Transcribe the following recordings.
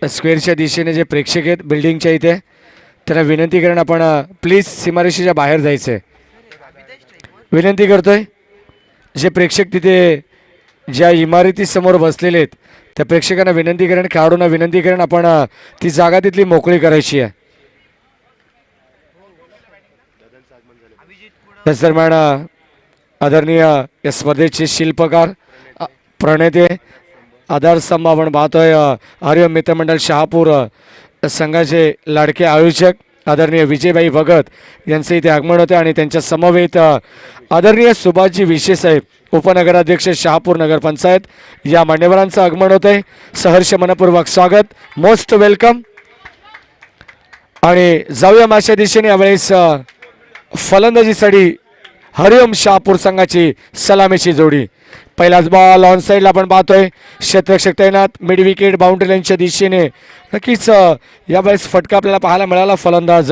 स्क्वेअरच्या दिशेने जे प्रेक्षक आहेत बिल्डिंगच्या इथे त्यांना विनंती करून आपण प्लीज सीमारेषेच्या बाहेर जायचं आहे. विनंती करतोय जे प्रेक्षक तिथे ज्या इमारतीसमोर बसलेले आहेत त्या प्रेक्षकांना विनंती करून खेळाडूंना विनंती करून आपण ती जागा तिथली मोकळी करायची आहे. त्याच दरम्यान आदरणीय या स्पर्धेचे शिल्पकार प्रणेते आधारस्तंभ आपण पाहतोय हरिओम मित्रमंडळ शहापूर संघाचे लाडके आयोजक आदरणीय विजयभाई भगत यांचे इथे आगमन होते आणि त्यांच्या समवेत आदरणीय सुभाषजी विशे साहेब उपनगराध्यक्ष शहापूर नगरपंचायत या मान्यवरांचं आगमन होत आहे. सहर्ष मनपूर्वक स्वागत, मोस्ट वेलकम. आणि जाऊया मागच्या दिशेने यावेळेस फलंदाजीसाठी हरिओम शहापूर संघाची सलामीची जोडी. पहिलाच बॉल ऑन साईडला आपण पाहतोय क्षेत्ररक्षक तैनात मिड विकेट बाउंड्री लाईनच्या दिशेने. नक्कीच यावेळेस फटका आपल्याला पाहायला मिळाला. फलंदाज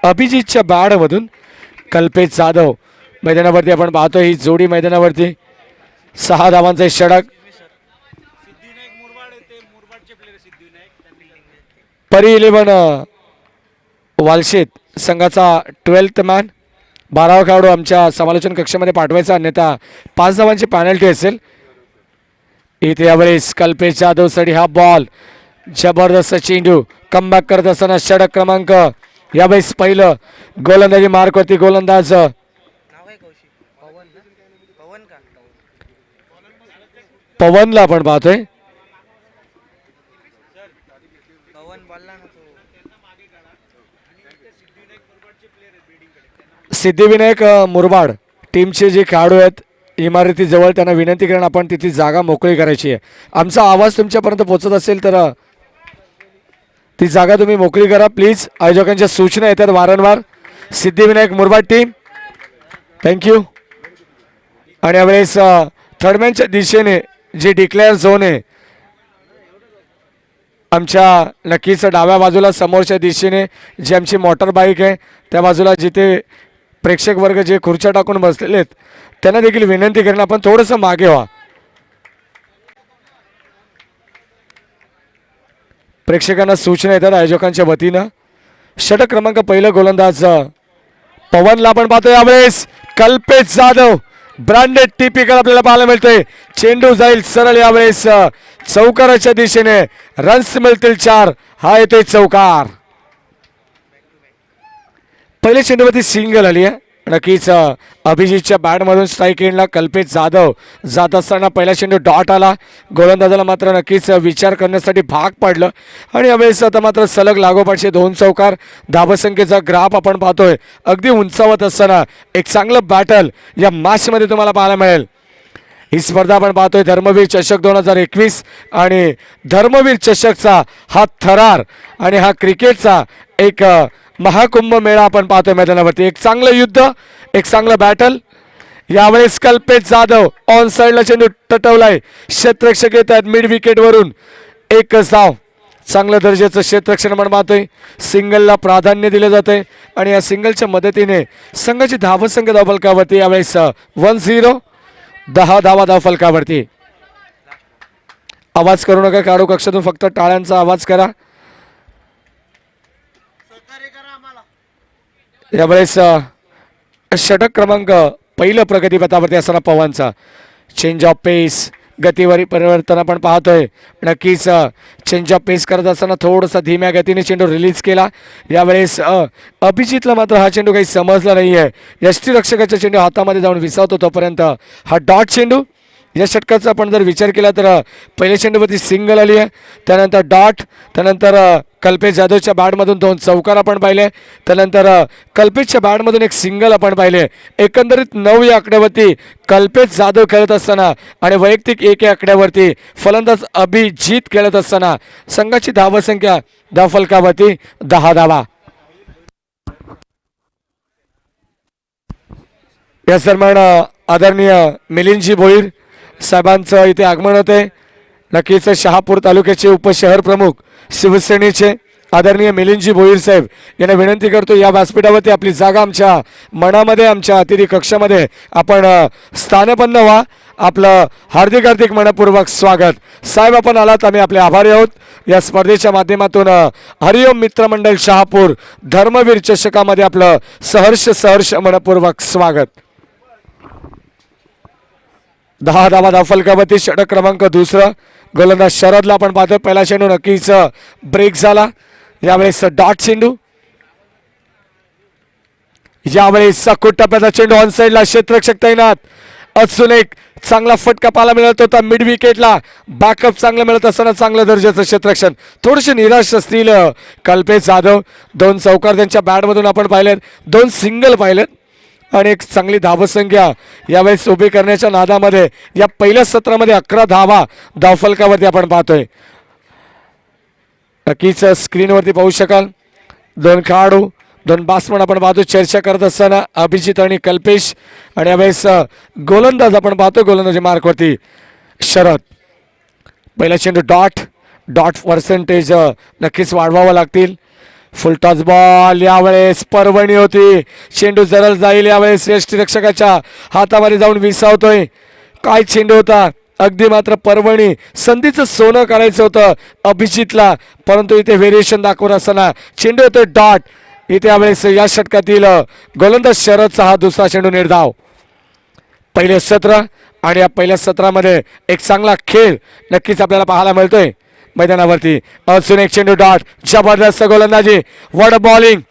अभिजितच्या बॅटमधून कल्पेश जाधव मैदानावरती आपण पाहतोय ही जोडी मैदानावरती 6 धावांचा षटक. परी 11 वालशेत संघाचा 12th मॅन 12वा खेळाडू आमच्या समालोचन कक्षामध्ये पाठवायचा, अन्यथा 5 धावांची पॅनल्टी असेल. इथे यावेळेस कल्पेश जाधवसाठी हा बॉल जबरदस्त चेंडू कमबॅक करत असताना षटक क्रमांक यावेळेस पहिलं गोलंदाजी मार्कवरती गोलंदाज पवनला आपण पाहतोय. सिद्धिविनायक मुरबाड टीमचे जे खेळाडू आहेत इमारतीजवळ त्यांना विनंती करून आपण तिथली जागा मोकळी करायची आहे. आमचा आवाज तुमच्यापर्यंत पोहोचत असेल तर ती जागा तुम्ही मोकळी करा प्लीज. आयोजकांच्या सूचना येतात वारंवार. Siddhivinayak Murbad team thank you. आणि यावेळेस थर्डमॅनच्या दिशेने जे डिक्लेअर झोन आहे आमच्या नक्कीच डाव्या बाजूला समोरच्या दिशेने जी आमची मोटर बाईक आहे त्या बाजूला जिथे प्रेक्षक वर्ग जे खुर्च्या टाकून बसलेले आहेत त्यांना देखील विनंती करून आपण थोडंसं मागे व्हा. प्रेक्षकांना सूचना येतात आयोजकांच्या वतीनं. षटक क्रमांक पहिलं गोलंदाज पवनला आपण पाहतोय. यावेळेस कल्पेश जाधव ब्रँडेड टिपिकल आपल्याला पाहायला मिळतोय. चेंडू जाईल सरळ यावेळेस चौकाराच्या दिशेने. रन्स मिळतील 4. हा येतोय चौकार. पहिले चेंडूवरती सिंगल आली आहे. नक्कीच अभिजितच्या बॅटमधून स्ट्राईक एंडला कल्पेश जाधव जात असताना पहिला चेंडू डॉट आला. गोलंदाजाला मात्र नक्कीच विचार करण्यासाठी भाग पडलं आणि यावेळेस आता मात्र सलग लागोपाठचे 2 चौकार. धावसंख्येचा ग्राफ आपण पाहतोय अगदी उंचावत असताना एक चांगलं बॅटल या मॅचमध्ये तुम्हाला पाहायला मिळेल. ही स्पर्धा आपण पाहतोय धर्मवीर चषक 2021 आणि धर्मवीर चषकचा हा थरार आणि हा क्रिकेटचा एक महाकुंभ मेळा आपण पाहतोय मैदानावरती. एक चांगलं युद्ध, एक चांगलं बॅटल. यावेळेस कल्पेश जाधव ऑन साईडला चेंडू टटवलाय. क्षेत्ररक्षक येत आहेत मिड विकेट वरून. एकच धाव. चांगलं दर्जाचं क्षेत्ररक्षण आपण पाहतोय. सिंगलला प्राधान्य दिलं जातंय आणि या सिंगलच्या मदतीने संघाची धावसंख्या धावफलकावरती यावेळेस 1-0 10 धावा धावफलकावरती. आवाज करू नका खेळाडू कक्षातून, फक्त टाळ्यांचा आवाज करा. यावेळेस षटक क्रमांक पहिलं प्रगतीपथावरती असताना पवनचा चेंज ऑफ पेस गतीवरील परिवर्तन आपण पाहतोय. नक्कीच चेंज ऑफ पेस करत असताना थोडासा धीम्या गतीने चेंडू रिलीज केला. यावेळेस अभिजितला मात्र हा चेंडू काही समजला नाही आहे. यष्टीरक्षकाचा चेंडू हातामध्ये जाऊन विसावतो तोपर्यंत हा डॉट चेंडू. या षटकाचा आपण जर विचार केला तर पहिल्या चेंडूवरती सिंगल आली आहे, त्यानंतर डॉट, त्यानंतर कल्पेश जाधवच्या बॅटमधून 2 चौकार आपण पाहिले, त्यानंतर कल्पेशच्या बॅटमधून एक सिंगल आपण पाहिले. एकंदरीत 9 या आकड्यावरती कल्पेश जाधव खेळत असताना आणि वैयक्तिक 1 या आकड्यावरती फलंदाज अभिजित खेळत असताना संघाची धावसंख्या धावफलकावरती 10 धावा. या दरम्यान आदरणीय मिलिंदजी भोईर साहेबांचं इथे आगमन होते. नक्कीच शहापूर तालुक्याचे उपशहर प्रमुख शिवसेनेचे आदरणीय मिलिंदजी भोईर साहेब यांना विनंती करतो या व्यासपीठावरती आपली जागा आमच्या मनामध्ये आमच्या अतिथी कक्षामध्ये आपण स्थानपन्न व्हा. आपलं हार्दिक हार्दिक मनपूर्वक स्वागत. साहेब आपण आलात, आम्ही आपले आभारी आहोत. या स्पर्धेच्या माध्यमातून हरिओम मित्रमंडळ शहापूर धर्मवीर चषकामध्ये आपलं सहर्ष मनपूर्वक स्वागत. 10 धावा धावफलकावरती षटक क्रमांक दुसरं. गोलंदाज शरदला आपण पाहतोय. पहिला चेंडू नक्कीच ब्रेक झाला. यावेळेस डॉट चेंडू. यावेळेस साकुट टप्प्याचा चेंडू ऑन साइडला क्षेत्ररक्षक तैनात. अजून एक चांगला फटका पाहायला मिळत होता मिड विकेटला. बॅकअप चांगलं मिळत असताना चांगलं दर्जाचं क्षेत्ररक्षण. थोडेसे निराश असतील कल्पेश जाधव. 2 चौकार त्यांच्या बॅटमधून आपण पाहिलेत, 2 सिंगल पाहिलेत आणि एक चांगली धावसंख्या यावेळेस उभी करण्याच्या नादामध्ये या पहिल्या सत्रामध्ये 11 धावा धावफलकावरती आपण पाहतोय. नक्कीच स्क्रीनवरती पाहू शकाल 2 खेळाडू 2 बॅट्समन आपण पाहतो चर्चा करत असताना अभिजित आणि कल्पेश. आणि यावेळेस गोलंदाज आपण पाहतो. गोलंदाजी मार्कवरती शरद. पहिला चेंडू डॉट पर्सेंटेज नक्कीच वाढवावं लागतील. फुल टॉस बॉल. यावेळेस पर्वणी होती. चेंडू जरल जाईल. यावेळेस यष्टीरक्षकाच्या हातामध्ये जाऊन विसावतोय. काय चेंडू होता. अगदी मात्र पर्वणी संधीचं सोनं करायचं होतं अभिजितला, परंतु इथे व्हेरिएशन दाखवत असताना चेंडू होतोय डॉट. इथे यावेळेस या षटकातील गोलंदाज शरदचा हा दुसरा चेंडू निर्धाव. पहिले सत्र आणि या पहिल्या सत्रामध्ये एक चांगला खेळ नक्कीच आपल्याला पाहायला मिळतोय मैदानावरती. अजून एक चेंडू डॉट. जबरदस्त गोलंदाजी. वड बॉलिंग.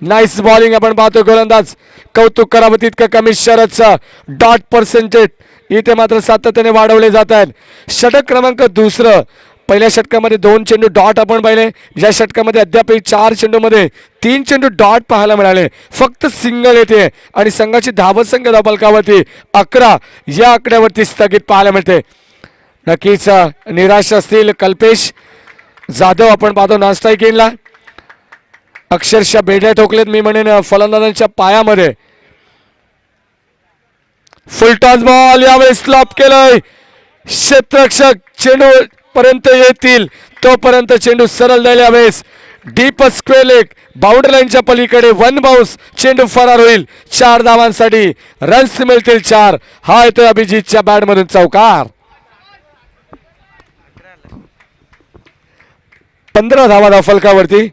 नाईस बॉलिंग आपण पाहतोय. गोलंदाज कौतुक करावं तितकं कमी. शरदचं डॉट पर्सेंटेज इथे मात्र सातत्याने वाढवले जात आहेत. षटक क्रमांक दुसरं. पहिल्या षटकामध्ये 2 चेंडू डॉट आपण पाहिले. या षटकामध्ये अद्याप 4 चेंडूमध्ये 3 चेंडू डॉट पाहायला मिळाले. फक्त सिंगल येते आणि संघाची धावसंख्या धावफलकावरती 11 या आकड्यावरती स्थगित पाहायला मिळते. नक्कीच निराश असतील कल्पेश जाधव. आपण पाहतो नॉन स्ट्राईक गेनला अक्षरशः बेड्या ठोकलेत मी म्हणेन फलंदाजांच्या पायामध्ये. फुल टॉस बॉल. यावेळेस स्लॉप केलंय. क्षेत्ररक्षक चेंडू पर्यंत येतील तोपर्यंत चेंडू सरळ जाईल. यावेळेस डीप स्क्वेअर लेग बाउंड्री लाईनच्या पलीकडे 1 बाउन्स. चेंडू फरार होईल. 4 धावांसाठी रन्स मिळतील 4. हा येतोय अभिजितच्या बॅटमधून चौकार. 15 धावा धावफलकावरती.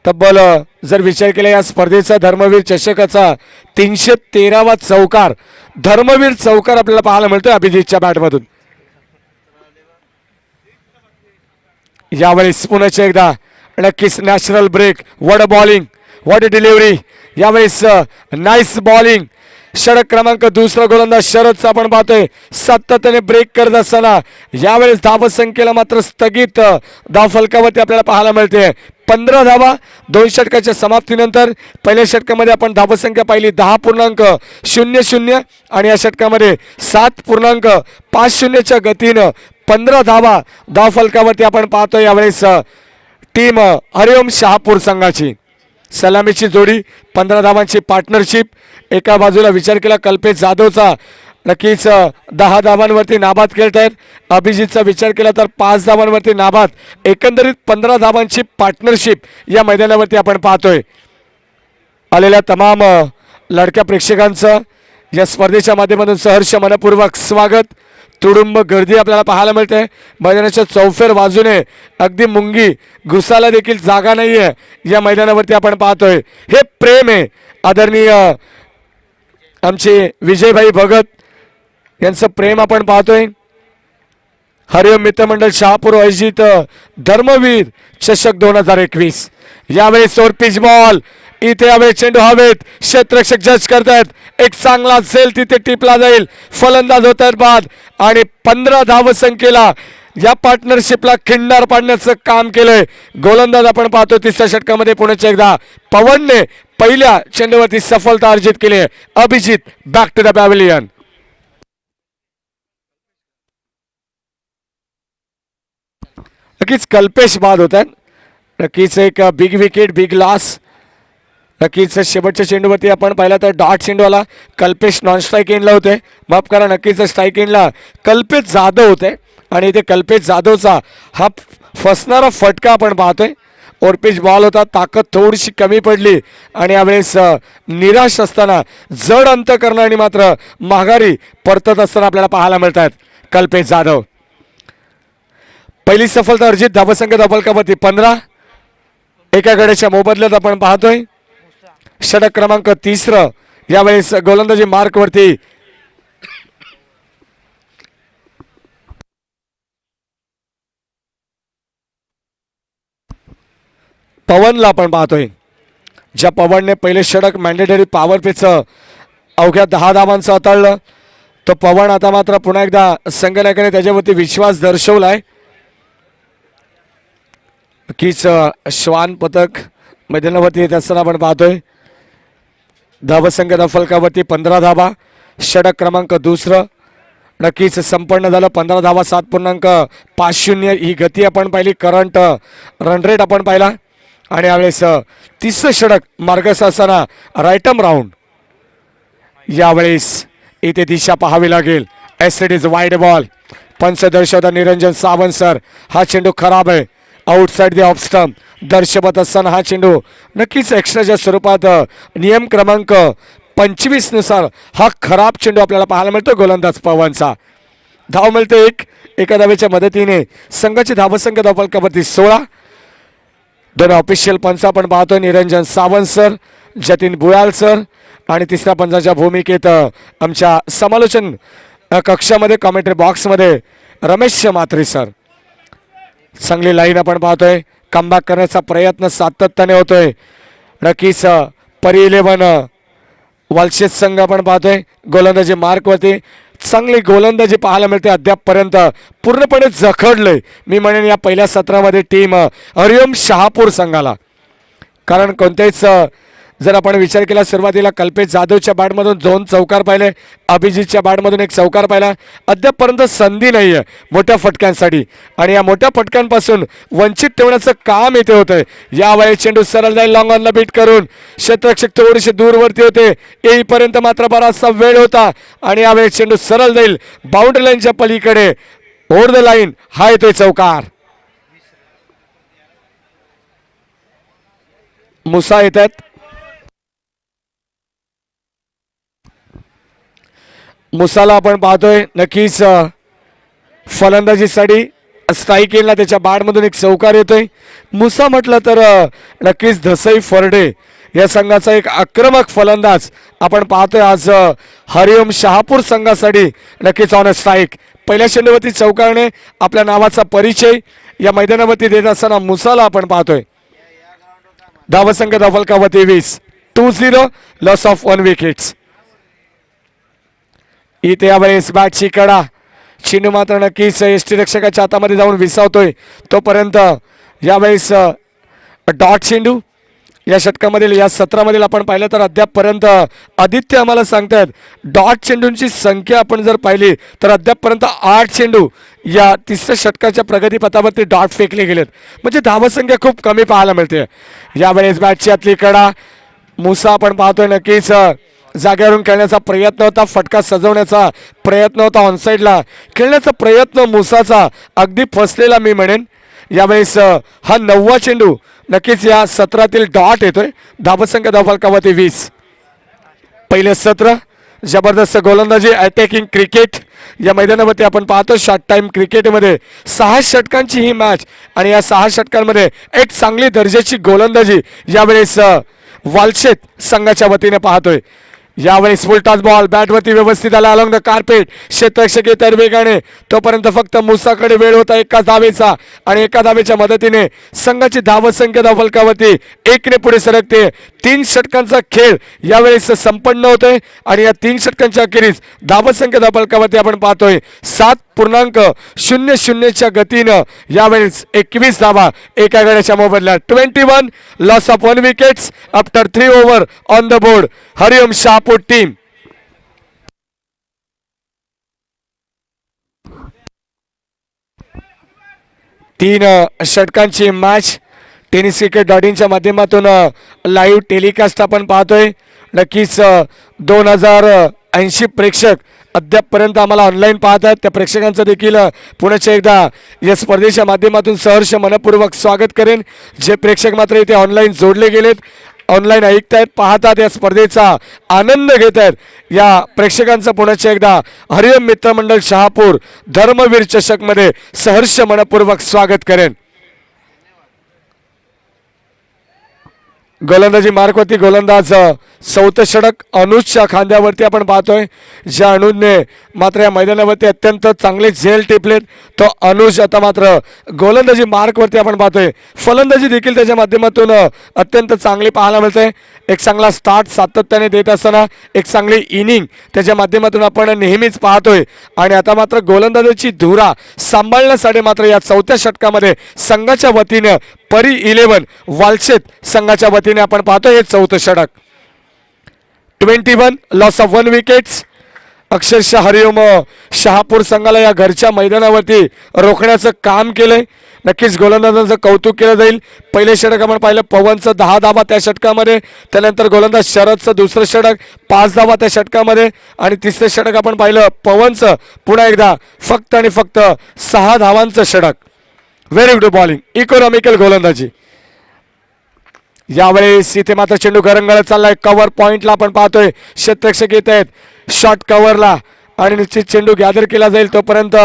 तब्बल जर विचार केला या स्पर्धेचा धर्मवीर चषकाचा 313वा चौकार धर्मवीर चौकार आपल्याला पाहायला मिळतोय अभिजितच्या बॅटमधून. यावेळेस पुन्हा एकदा नक्कीच नॅचरल ब्रेक. वड बॉलिंग. वड डिलिव्हरी. यावेळेस नाईस बॉलिंग. षटक क्रमांक दुसरा. गोलंदाज शरदचा आपण पाहतोय सातत्याने ब्रेक करत असताना यावेळेस धावसंख्येला मात्र स्थगित धावफलकावरती आपल्याला पाहायला मिळते. 15 धावा 2 षटकाच्या समाप्तीनंतर. पहिल्या षटकामध्ये आपण धावसंख्या पाहिली 10.00 आणि या षटकामध्ये 7.50च्या गतीनं 15 धावा धावफलकावरती आपण पाहतोय. यावेळेस टीम हरिओम शहापूर संघाची सलामीची जोडी 15 धावांची पार्टनरशिप. एका बाजूला विचार केला कल्पेश जाधवचा नक्कीच 10 धावांवरती नाबाद खेळत आहेत. अभिजितचा विचार केला तर 5 धावांवरती नाबाद. एकंदरीत 15 धावांची पार्टनरशिप या मैदानावरती आपण पाहतोय. आलेल्या तमाम लडक्या प्रेक्षकांचं या स्पर्धेच्या माध्यमातून सहर्ष मनपूर्वक स्वागत. तुडुंब गर्दी आपल्याला पाहायला मिळते. मैदानाच्या चौफेर बाजूने अगदी मुंगी घुसाला देखील जागा नाहीये या मैदानावरती आपण पाहतोय. हे प्रेम आहे. आदरणीय आमचे विजयभाई भगत यांचं प्रेम आपण पाहतोय. हरिओम मित्रमंडळ शहापूर आयोजित धर्मवीर चषक 2021. यावेळेस पिच बॉल. इथे यावेळेस चेंडू हवेत. क्षेत्ररक्षक जज करतायत. एक चांगला झेल तिथे टिपला जाईल. फलंदाज होत आहेत बाद आणि 15 धावसंख्येला या पार्टनरशिपला खिंडार पाडण्याचं काम केलंय. गोलंदाज आपण पाहतो तिसऱ्या षटकामध्ये पुण्याच्या एकदा पवनने पहिल्या चेंडूवरती सफलता अर्जित केली. Abhijit back to the pavilion. नक्कीच कल्पेश बाद होत आहेत. नक्कीच एक बिग विकेट बिग लॉस. नक्कीच शेवटच्या चेंडूवरती आपण पाहिला तर डॉट चेंडू आला. कल्पेश नॉन स्ट्राईक एंडला होते. माफ करा नक्कीच स्ट्राईक एंडला कल्पेश जाधव होते आणि इथे कल्पेश जाधवचा हा फसणारा फटका आपण पाहतोय. ओरपिच बॉल होता. ताकद थोडीशी कमी पडली आणि यावेळेस निराश असताना जड अंतकरणाने मात्र माघारी परतत असताना आपल्याला पाहायला मिळतात कल्पेश जाधव. पहिली सफलता अर्जित. धावसंख्या धावफलकावरती 15. एका गड्याच्या मोबदल्यात आपण पाहतोय षटक क्रमांक 3. यावेळेस गोलंदाजी मार्क वरती पवनला आपण पाहतोय. ज्या पवनने पहिले षटक मॅन्डेटरी पॉवर पेचं अवघ्या 10 धावांचं हाताळलं, तो पवन आता मात्र पुन्हा एकदा संघनायकाने त्याच्यावरती विश्वास दर्शवलाय. नक्कीच श्वान पथक मैदानावरती येत असताना आपण पाहतोय. धावसंख्या धावफलकावरती 15 धावा. षटक क्रमांक 2 नक्कीच संपन्न झालं. 15 धावा 7.50 ही गती आपण पाहिली. करंट रन रेट आपण पाहिला. आणि यावेळेस 30 षटक मार्गस्थ असताना राईटम राऊंड. यावेळेस इथे दिशा पाहावी लागेल. S is wide ball. पंच दर्शवता निरंजन सावंत सर. हा चेंडू खराब आहे. आउटसाइड द ऑफ स्टंप दर्शवत असताना हा चेंडू नक्कीच एक्स्ट्राच्या स्वरूपात नियम क्रमांक 25 नुसार हा खराब चेंडू आपल्याला पाहायला मिळतो गोलंदाज पवनचा. धाव मिळते 1. एका धावेच्या मदतीने संघाची धावसंख्या धावफलकावरती 16. दोन ऑफिशियल पंच आपण पाहतोय. निरंजन सावंत सर, जतीन बुयाल सर आणि तिसऱ्या पंचाच्या भूमिकेत आमच्या समालोचन कक्षामध्ये कॉमेंट्री बॉक्समध्ये रमेश म्हात्रे सर. चांगली लाईन आपण पाहतोय. कमबॅक करण्याचा प्रयत्न सातत्याने होतोय. नक्कीच परी 11 वालशेत संघ आपण पाहतोय. गोलंदाजी मार्कवरती चांगली गोलंदाजी पाहायला मिळते. अद्यापपर्यंत पूर्णपणे जखडलंय मी म्हणेन या पहिल्या सत्रामध्ये टीम हरिओम शहापूर संघाला. कारण कोणत्याच जर आपण विचार केला सुरुवातीला कल्पेश जाधवच्या बॅटमधून 2 चौकार पाहिले, अभिजितच्या बॅटमधून 1 चौकार पाहिला. अद्यापपर्यंत संधी नाही आहे मोठ्या फटक्यांसाठी आणि या मोठ्या फटक्यांपासून वंचित ठेवण्याचं काम इथे होतंय. यावेळी चेंडू सरळ जाईल लॉंग ऑनला बीट करून. क्षेत्ररक्षक थोडेसे दूरवरती होते. येईपर्यंत मात्र बराचसा वेळ होता आणि यावेळी चेंडू सरळ जाईल बाउंड्री लाईनच्या पलीकडे. ओव्हर द लाईन हा येतोय चौकार. मुसा येतात. मुसाला आपण पाहतोय. नक्कीच फलंदाजीसाठी स्ट्राईक येईल ना त्याच्या बॅटमधून 1 चौकार येतोय. मुसा म्हटलं तर नक्कीच धसई फरडे या संघाचा एक आक्रमक फलंदाज आपण पाहतोय आज हरिओम शहापूर संघासाठी. नक्कीच ऑन स्ट्राईक. पहिल्या चेंडूवरती चौकारने आपल्या नावाचा परिचय या मैदानावरती देत असताना मुसाला आपण पाहतोय. धावसंख्या धावफलकावरती 20. 2-0 लॉस ऑफ 1 विकेट्स. इथे यावेळेस बॅटची कडा. चेंडू मात्र नक्कीच यष्टी रक्षकाच्या हातामध्ये जाऊन विसावतोय. तोपर्यंत यावेळेस डॉट चेंडू या षटकामधील या सत्रामधील आपण पाहिलं तर अद्यापपर्यंत आदित्य आम्हाला सांगतायत डॉट चेंडूंची संख्या आपण जर पाहिली तर अद्यापपर्यंत 8 चेंडू या तिसऱ्या षटकाच्या प्रगतीपथावरती डॉट फेकले गेलेत. म्हणजे धावसंख्या खूप कमी पाहायला मिळते. यावेळेस बॅटची आतली कडा. मुसा आपण पाहतोय नक्कीच जागेवरून खेळण्याचा प्रयत्न होता. फटका सजवण्याचा प्रयत्न होता. ऑनसाईडला खेळण्याचा प्रयत्न मुसाचा अगदी फसलेला मी म्हणेन. यावेळेस हा 9वा चेंडू नक्कीच या सत्रातील डॉट येतोय. धावसंख्या धावफलकावरती 20. पहिले सत्र जबरदस्त गोलंदाजी अटॅकिंग क्रिकेट या मैदानावरती आपण पाहतो. शॉर्ट टाइम क्रिकेटमध्ये 6 षटकांची ही मॅच आणि या 6 षटकांमध्ये एक चांगली दर्जाची गोलंदाजी यावेळेस वालशेत संघाच्या वतीने पाहतोय. यावेळेस फुल टॉस बॉल बॅटवरती व्यवस्थित आला अलॉंग द कार्पेट. क्षेत्ररक्षक येतात वेगाने. तोपर्यंत फक्त मुसाकडे वेळ होता एका धावेचा आणि एका धावेच्या मदतीने संघाची धावसंख्या धावफलकावरती 1 पुढे सरकते. 3 षटकांचा खेळ यावेळेस संपन्न होतोय आणि या 3 षटकांच्या अखेरीस धावसंख्या धावफलकावरती आपण पाहतोय 7.00च्या गतीनं यावेळेस 21 धावा एका गड्याच्या मोबदल्यात. 21 loss of 1 wickets after 3 over on the board. Hariom Shahapur team. तीन षटकांची मॅच टेनिस क्रिकेट .inच्या माध्यमातून लाईव्ह टेलिकास्ट आपण पाहतोय. नक्कीच 2080 प्रेक्षक अद्यापपर्यंत आम्हाला ऑनलाईन पाहत आहेत. त्या प्रेक्षकांचं देखील पुण्याच्या एकदा या स्पर्धेच्या माध्यमातून सहर्ष मनपूर्वक स्वागत करेन. जे प्रेक्षक मात्र इथे ऑनलाईन जोडले गेलेत ऑनलाईन ऐकतायत, पाहतात, या स्पर्धेचा आनंद घेत आहेत, या प्रेक्षकांचं पुण्याच्या एकदा हरिओम मित्रमंडळ शहापूर धर्मवीर चषक मध्ये सहर्ष मनपूर्वक स्वागत करेन. गोलंदाजी मार्कवरती गोलंदाज चौथं षटक अनुजच्या खांद्यावरती आपण पाहतोय. ज्या अनुजने मात्र या मैदानावरती अत्यंत चांगले झेल टिपलेत, तो अनुज आता मात्र गोलंदाजी मार्कवरती आपण पाहतोय. फलंदाजी देखील त्याच्या माध्यमातून अत्यंत चांगली पाहायला मिळते. एक चांगला स्टार्ट सातत्याने देत असताना एक चांगली इनिंग त्याच्या माध्यमातून आपण नेहमीच पाहतोय. आणि आता मात्र गोलंदाजीची धुरा सांभाळण्यासाठी मात्र या चौथ्या षटकामध्ये संघाच्या वतीने परी 11 वालशेत संघाच्या वतीने आपण पाहतोय हे चौथं षटक. 21 लॉस ऑफ 1 विकेट्स. अक्षरशः हरिओम शहापूर संघाला या घरच्या मैदानावरती रोखण्याचं काम केलंय. नक्कीच गोलंदाजांचं कौतुक केलं जाईल. पहिले षटक आपण पाहिलं पवनचं 10 धावा त्या षटकामध्ये, त्यानंतर गोलंदाज शरदचं दुसरं षटक 5 धावा त्या षटकामध्ये, आणि तिसरं षटक आपण पाहिलं पवनचं पुन्हा एकदा फक्त आणि फक्त 6 धावांचं षटक. व्हेरी गुड बॉलिंग, इकॉनॉमिकल गोलंदाजी. यावेळेस इथे मात्र चेंडू घरंगळत चाललाय. कव्हर पॉइंटला आपण पाहतोय क्षेत्ररक्षक येत आहेत शॉर्ट कव्हरला, आणि निश्चित चेंडू गॅदर केला जाईल. तोपर्यंत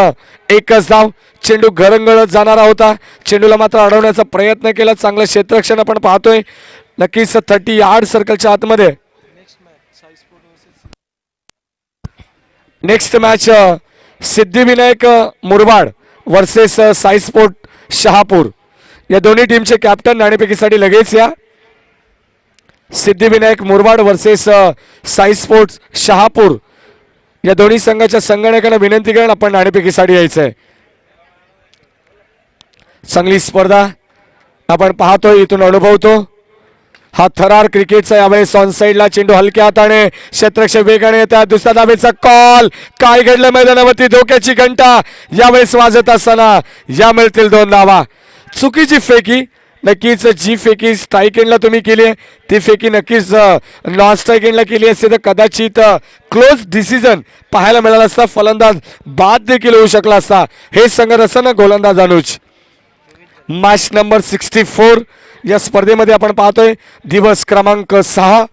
एकच धाव. चेंडू घरंगळत जाणारा होता, चेंडूला मात्र अडवण्याचा प्रयत्न केला. चांगलं क्षेत्ररक्षण आपण पाहतोय. नक्कीच 30 यार्ड सर्कलच्या आतमध्ये. Next match Siddhivinayak Murbad versus Sai sport Shahapur. या दोन्ही टीमचे कॅप्टन नाणेफेकीसाठी लगेच या. सिद्धिविनायक मुरबाड वर्सेस साई स्पोर्ट्स शहापूर या दोन्ही संघाच्या संगणकांना विनंती करून आपण नाणेफेकीसाठी यायचंय. चांगली स्पर्धा आपण पाहतोय, इथून अनुभवतो. हा थरार क्रिकेटचा. यावेळेस ऑन साईडला चेंडू हलक्या हाताने क्षेत्ररक्षक वेगाने येतात. दुसऱ्या धावेचा कॉल. काय घडलं मैदानावरती? धोक्याची घंटा यावेळेस वाजत असताना या मिळतील 2 धावा. चुकीची फेकी. नक्कीच जी फेकी स्ट्राईक एंडला तुम्ही केली आहे ती फेकी नक्कीच नॉन स्ट्राईक एंडला केली असते तर कदाचित क्लोज डिसिजन पाहायला मिळाला असता. फलंदाज बाद देखील होऊ शकला असता. हे सांगत असताना गोलंदाज अनुज. मॅच नंबर 64 या स्पर्धेमध्ये आपण पाहतोय. दिवस क्रमांक 6.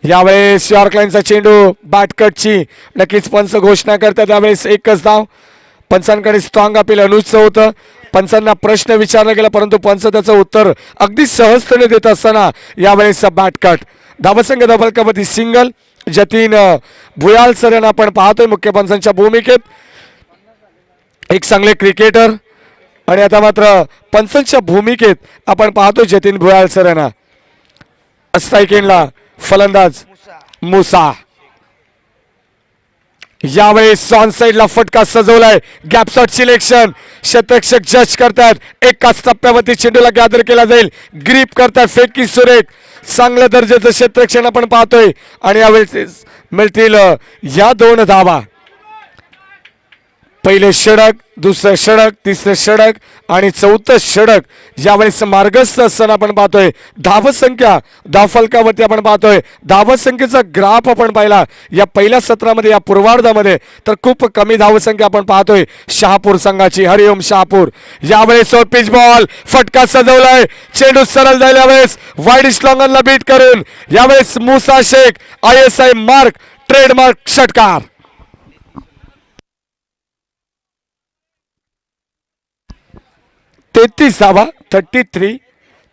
यावेळेस यॉर्क लाईनचा चेंडू बॅटकटची नक्कीच पंच घोषणा करतात. त्यावेळेस एकच धाव. पंचांकडे स्ट्रॉंग अपील अनुजचं होतं. पंचांना प्रश्न विचारला गेला परंतु पंच त्याचं उत्तर अगदी सहजतेने देत असताना यावेळेस बॅटकट. धावसंख्या धबलकावरती सिंगल. जतीन भुयाल सर यांना आपण पाहतोय मुख्य पंचांच्या भूमिकेत. एक चांगले क्रिकेटर आणि आता मात्र पंचांच्या भूमिकेत आपण पाहतो जतीन भुयाल सर यांना. स्ट्राईक एंडला फलंदाज मुसा. यावेळेस ऑन साईडला फटका सजवलाय. गॅप शॉट सिलेक्शन क्षेत्ररक्षक जज करतात. एकाच टप्प्यावरती चेंडूला गॅदर केला जाईल. ग्रीप करतात. फेकी सुरेख. चांगल्या दर्जाचं क्षेत्ररक्षण आपण पाहतोय आणि यावेळेस मिळतील या 2 धावा. पहिले षटक, दुसरं षटक, तिसरं षटक आणि चौथं षटक यावेळेस मार्गस्थ असताना आपण पाहतोय. धावसंख्या धावफलकावरती आपण पाहतोय. धावसंख्येचा ग्राफ आपण पाहिला या पहिल्या सत्रामध्ये या पूर्वार्धामध्ये तर खूप कमी धावसंख्या आपण पाहतोय शहापूर संघाची. हरिओम शहापूर. यावेळेस पिच बॉल. फटका सजवलाय. चेंडू सरळ जाईल यावेळेस वाईड स्लॉंगनला बीट करून. यावेळेस Musa Shaikh ISI mark trademark षटकार. 33 धावा.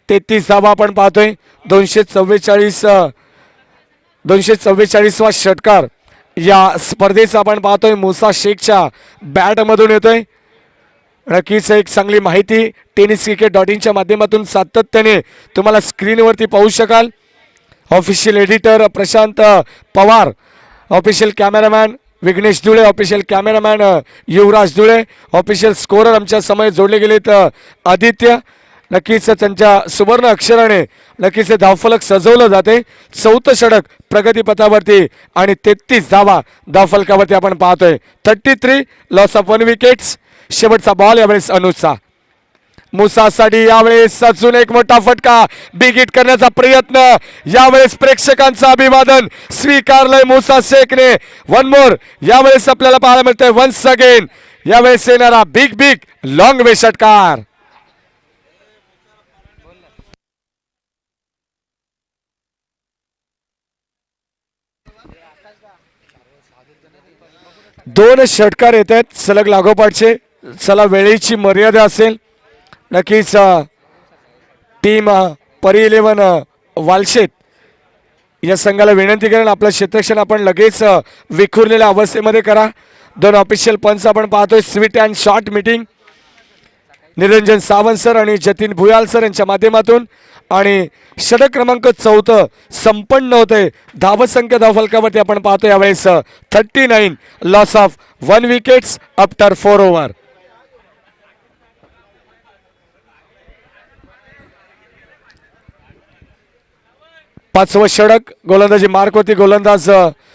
33 धावा आपण पाहतोय. 244वा षटकार या स्पर्धेचा आपण पाहतोय. मुसा शेखच्या बॅट मधून येतोय. नक्कीच एक चांगली माहिती tenniscricket.in माध्यमातून सातत्याने तुम्हाला स्क्रीनवरती पाहू शकाल. Official editor Prashant Pawar, official cameraman Vighnesh Dhule, official cameraman Yuvraj Dhule, official scorer आमच्या समय जोडले गेलेत आदित्य. नक्कीच त्यांच्या सुवर्ण अक्षराने नक्कीच धावफलक सजवलं जाते. चौथं षटक प्रगतीपथावरती आणि 33 धावा धावफलकावरती आपण पाहतोय. 33 लॉस ऑफ 1 विकेट्स. शेवटचा बॉल यावेळेस अनुजचा. मुसासाठी यावेळेस अजून एक मोठा फटका. बिग हिट करण्याचा प्रयत्न. यावेळेस प्रेक्षकांचं अभिवादन स्वीकारलंय मुसा शेखने. वन मोर यावेळेस आपल्याला पाहायला मिळतंय. वन्स अगेन यावेळेस येणारा बिग लॉंग वे षटकार. दोन षटकार येत आहेत सलग लागोपाठचे. चला वेळेची मर्यादा असेल नक्कीच. टीम परी 11 वालशेत या संघाला विनंती करेन आपलं क्षेत्ररक्षण आपण लगेच विखुरलेल्या अवस्थेमध्ये करा. दोन ऑफिशियल पंच आपण पाहतोय. Sweet and short meeting Niranjan Sawant sir आणि जतीन भुयाल सर यांच्या माध्यमातून. आणि षटक क्रमांक 14 संपन्न होते. धावसंख्या धावफलकावरती आपण पाहतो यावेळेस 39 loss of 1 wickets after 4 over. पाचवं षटक गोलंदाजी मार्क होती. गोलंदाज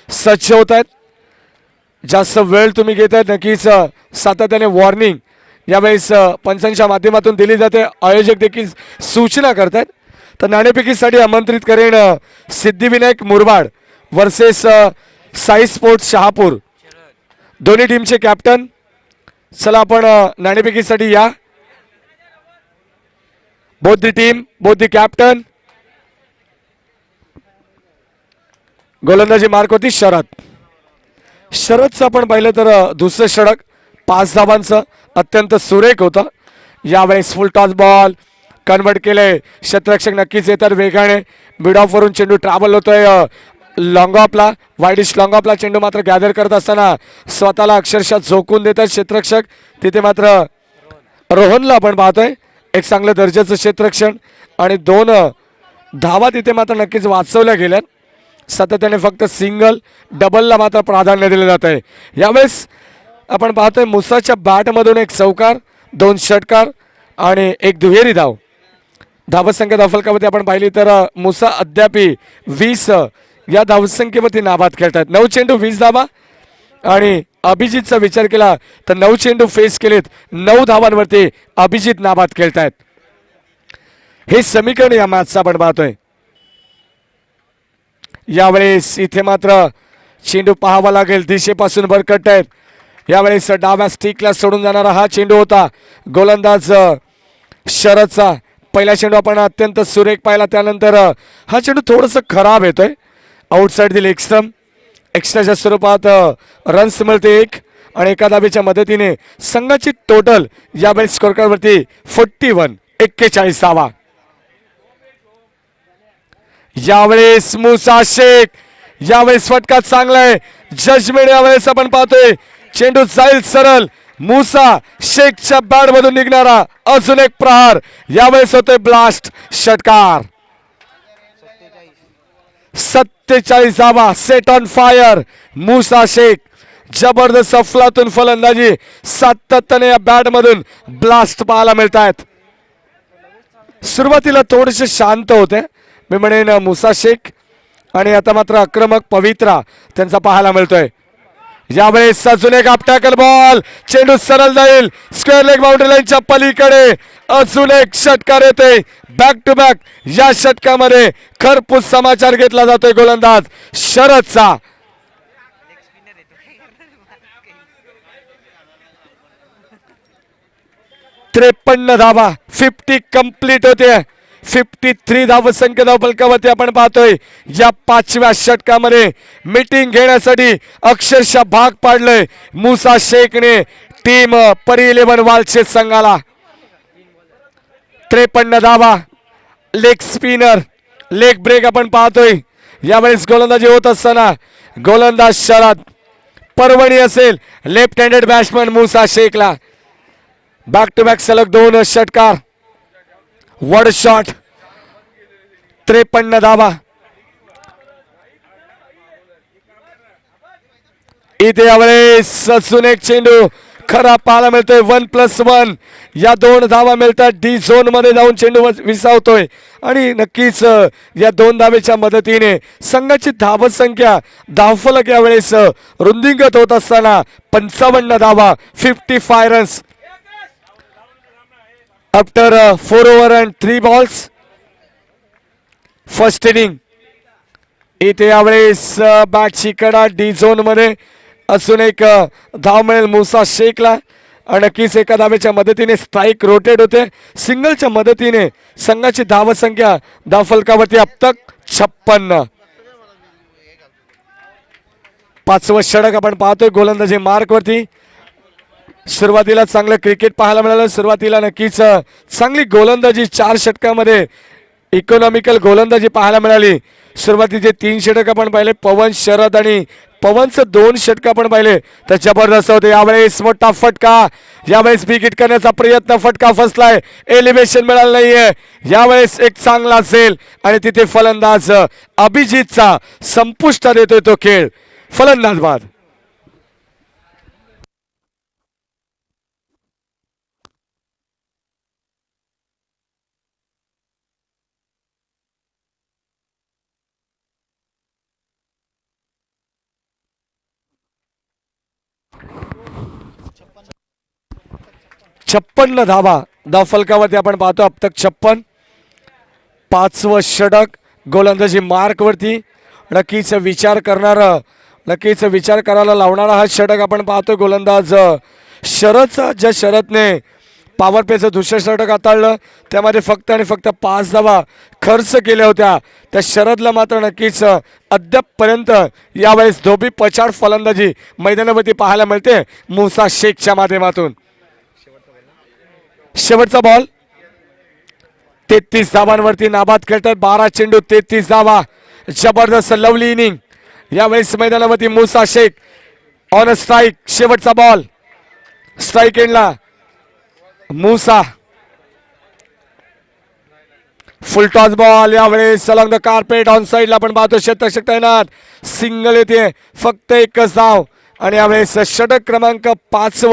सज्ज होत आहेत. जास्त वेळ तुम्ही घेत आहेत नक्कीच सातत्याने वॉर्निंग यावेळेस पंचांच्या माध्यमातून दिली जाते. आयोजक देखील सूचना करतात. तर नाणेफेकीसाठी आमंत्रित करेन सिद्धिविनायक मुरबाड वर्सेस साई स्पोर्ट्स शहापूर दोन्ही टीमचे कॅप्टन. चला आपण नाणेफेकीसाठी या. Both the team both the captain. गोलंदाजी मार्क होती शरद. शरदचं आपण पाहिलं तर दुसरं षटक 5 धावांचं अत्यंत सुरेख होतं. यावेळेस फुल टॉस बॉल कन्वर्ट केले. क्षेत्ररक्षक नक्कीच येतात वेगाने. मिड ऑफ वरून चेंडू ट्रॅव्हल होतोय लॉंग ऑफला. वाईडिश लॉंग ऑफला चेंडू मात्र गॅदर करत असताना स्वतःला अक्षरशः झोकून देतात क्षेत्ररक्षक. तिथे मात्र रोहनला आपण पाहतोय एक चांगल्या दर्जाचं क्षेत्ररक्षण आणि 2 धावा तिथे मात्र नक्कीच वाचवल्या गेल्यात. सातत्याने फक्त सिंगल डबलला मात्र प्राधान्य दिले जात आहे. यावेळेस आपण पाहतोय मुसाच्या बॅटमधून एक चौकार 2 षटकार आणि एक दुहेरी धाव. धावसंख्या धावफलकावरती आपण पाहिली तर मुसा अद्याप 20 या धावसंख्येवरती नाबाद खेळतात. 9 चेंडू 20 धावा. आणि अभिजितचा विचार केला तर 9 चेंडू फेस केलेत 9 धावांवरती अभिजित नाबाद खेळतायत. हे समीकरण या मॅचचं आपण पाहतोय. यावेळेस इथे मात्र चेंडू पाहावा लागेल. दिशेपासून भरकट आहेत. यावेळेस डाव्या स्टिकला सोडून जाणारा हा चेंडू होता गोलंदाज शरदचा. पहिला चेंडू आपण अत्यंत सुरेख पाहिला. त्यानंतर हा चेंडू थोडंसं खराब येतोय. आउटसाइड दिले एक्स्ट्रम. एक्स्ट्राच्या स्वरूपात रन्स मिळते 1 आणि एका धावेच्या मदतीने संघाची टोटल यावेळेस स्कोर कार्डवरती 41 धावा. यावेळेस मुसा शेख यावेळेस फटका चांगला आहे. जजमेंट यावेळेस आपण पाहतोय चेंडू जाईल सरळ. मुसा शेखच्या बॅट मधून निघणारा अजून एक प्रहार. यावेळेस होतोय ब्लास्ट षटकार. 47 धावा set on fire. Musa Shaikh जबरदस्त अफलातून फलंदाजी सातत्याने या बॅट मधून ब्लास्ट पाहायला मिळत आहेत. सुरुवातीला थोडेसे शांत होते मी म्हणेन मुसा शेख आणि आता मात्र आक्रमक पवित्रा त्यांचा पाहायला मिळतोय. यावेळेस अजून एक टॅकल बॉल. चेंडू सरळ जाईल स्क्वेअर लेग बाउंड्री लाईनच्या पलीकडे. अजून एक षटकार येते बॅक टू बॅक. या षटकामध्ये खरपूस समाचार घेतला जातोय गोलंदाज शरदचा. त्रेपन्न धावा 50 कंप्लीट होते. 53 धावसंख्या धावफलकावरती आपण पाहतोय. या 5व्या षटकामध्ये मीटिंग घेण्यासाठी अक्षरशः भाग पाडलंय मुसा शेखने टीम परी 11 वालशेत संघाला. 53 धावा. लेग स्पिनर लेग ब्रेक आपण पाहतोय. यावेळेस गोलंदाजी होत असताना गोलंदाज शरद परवणी असेल लेफ्ट हँडेड बॅट्समन मुसा शेखला. बॅक टू बॅक सलग 2 षटकार. वड शॉट. 53 धावा. इथे यावेळेस अजून एक चेंडू खरा पाहायला मिळतोय. 1+1 या 2 धावा मिळतात. डी झोन मध्ये जाऊन चेंडू विसावतोय आणि नक्कीच या 2 धावेच्या मदतीने संघाची धावसंख्या धावफलक यावेळेस रुंदीगत होत असताना 55 धावा 55 runs after 4 over and 3 balls first inning. इथे यावेळेस बॅटची कडा डी झोन मध्ये अजून एक धाव मिळेल मुसा शेखला. नक्कीच एका धावेच्या मदतीने स्ट्राईक रोटेट होते. सिंगलच्या मदतीने संघाची धावसंख्या धावफलकावरती अब तक 56. पाचवं षटक आपण पाहतोय गोलंदाजी मार्क वरती. सुरुवातीला चांगलं क्रिकेट पाहायला मिळालं. सुरुवातीला नक्कीच चांगली गोलंदाजी 4 षटकामध्ये इकॉनॉमिकल गोलंदाजी पाहायला मिळाली. सुरुवातीचे 3 षटक आपण पाहिले पवन शरद आणि पवनचं 2 षटक आपण पाहिले तर जबरदस्त होते. यावेळेस मोठा फटका, यावेळेस विकेट करण्याचा प्रयत्न, फटका फसलाय, एलिव्हेशन मिळालं नाहीये. यावेळेस एक चांगला असेल आणि तिथे फलंदाज अभिजितचा संपुष्टात येतोय तो खेळ. फलंदाज बाद. छप्पन्न धाव फलकावरती आपण पाहतो. अब तक 56. पाचवं षटक गोलंदाजी मार्क वरती. नक्कीच विचार करायला लावणारा हा षटक आपण पाहतो. गोलंदाज शरदचा, ज्या शरदने पॉवर प्लेचं दुसरं षटक हाताळलं त्यामध्ये फक्त आणि फक्त 5 धावा खर्च केल्या होत्या. त्या शरदला मात्र नक्कीच अद्यापपर्यंत यावेळेस धोबी पछाड फलंदाजी मैदानावरती पाहायला मिळते मुसा शेखच्या माध्यमातून. शेवटचा बॉल. 33 धावांवरती नाबाद खेळतात. 12 चेंडू 33 धावा. जबरदस्त लवली इनिंग यावेळेस मैदानावरती. Musa Shaikh on strike. शेवटचा बॉल स्ट्राईक एंडला. मुसा फुल टॉस बॉल यावेळेस अलॉंग द कार्पेट ऑन साइडला आपण पाहतो. शतक तैनात. सिंगल येते. फक्त एकच धाव आणि यावेळेस षटक क्रमांक 5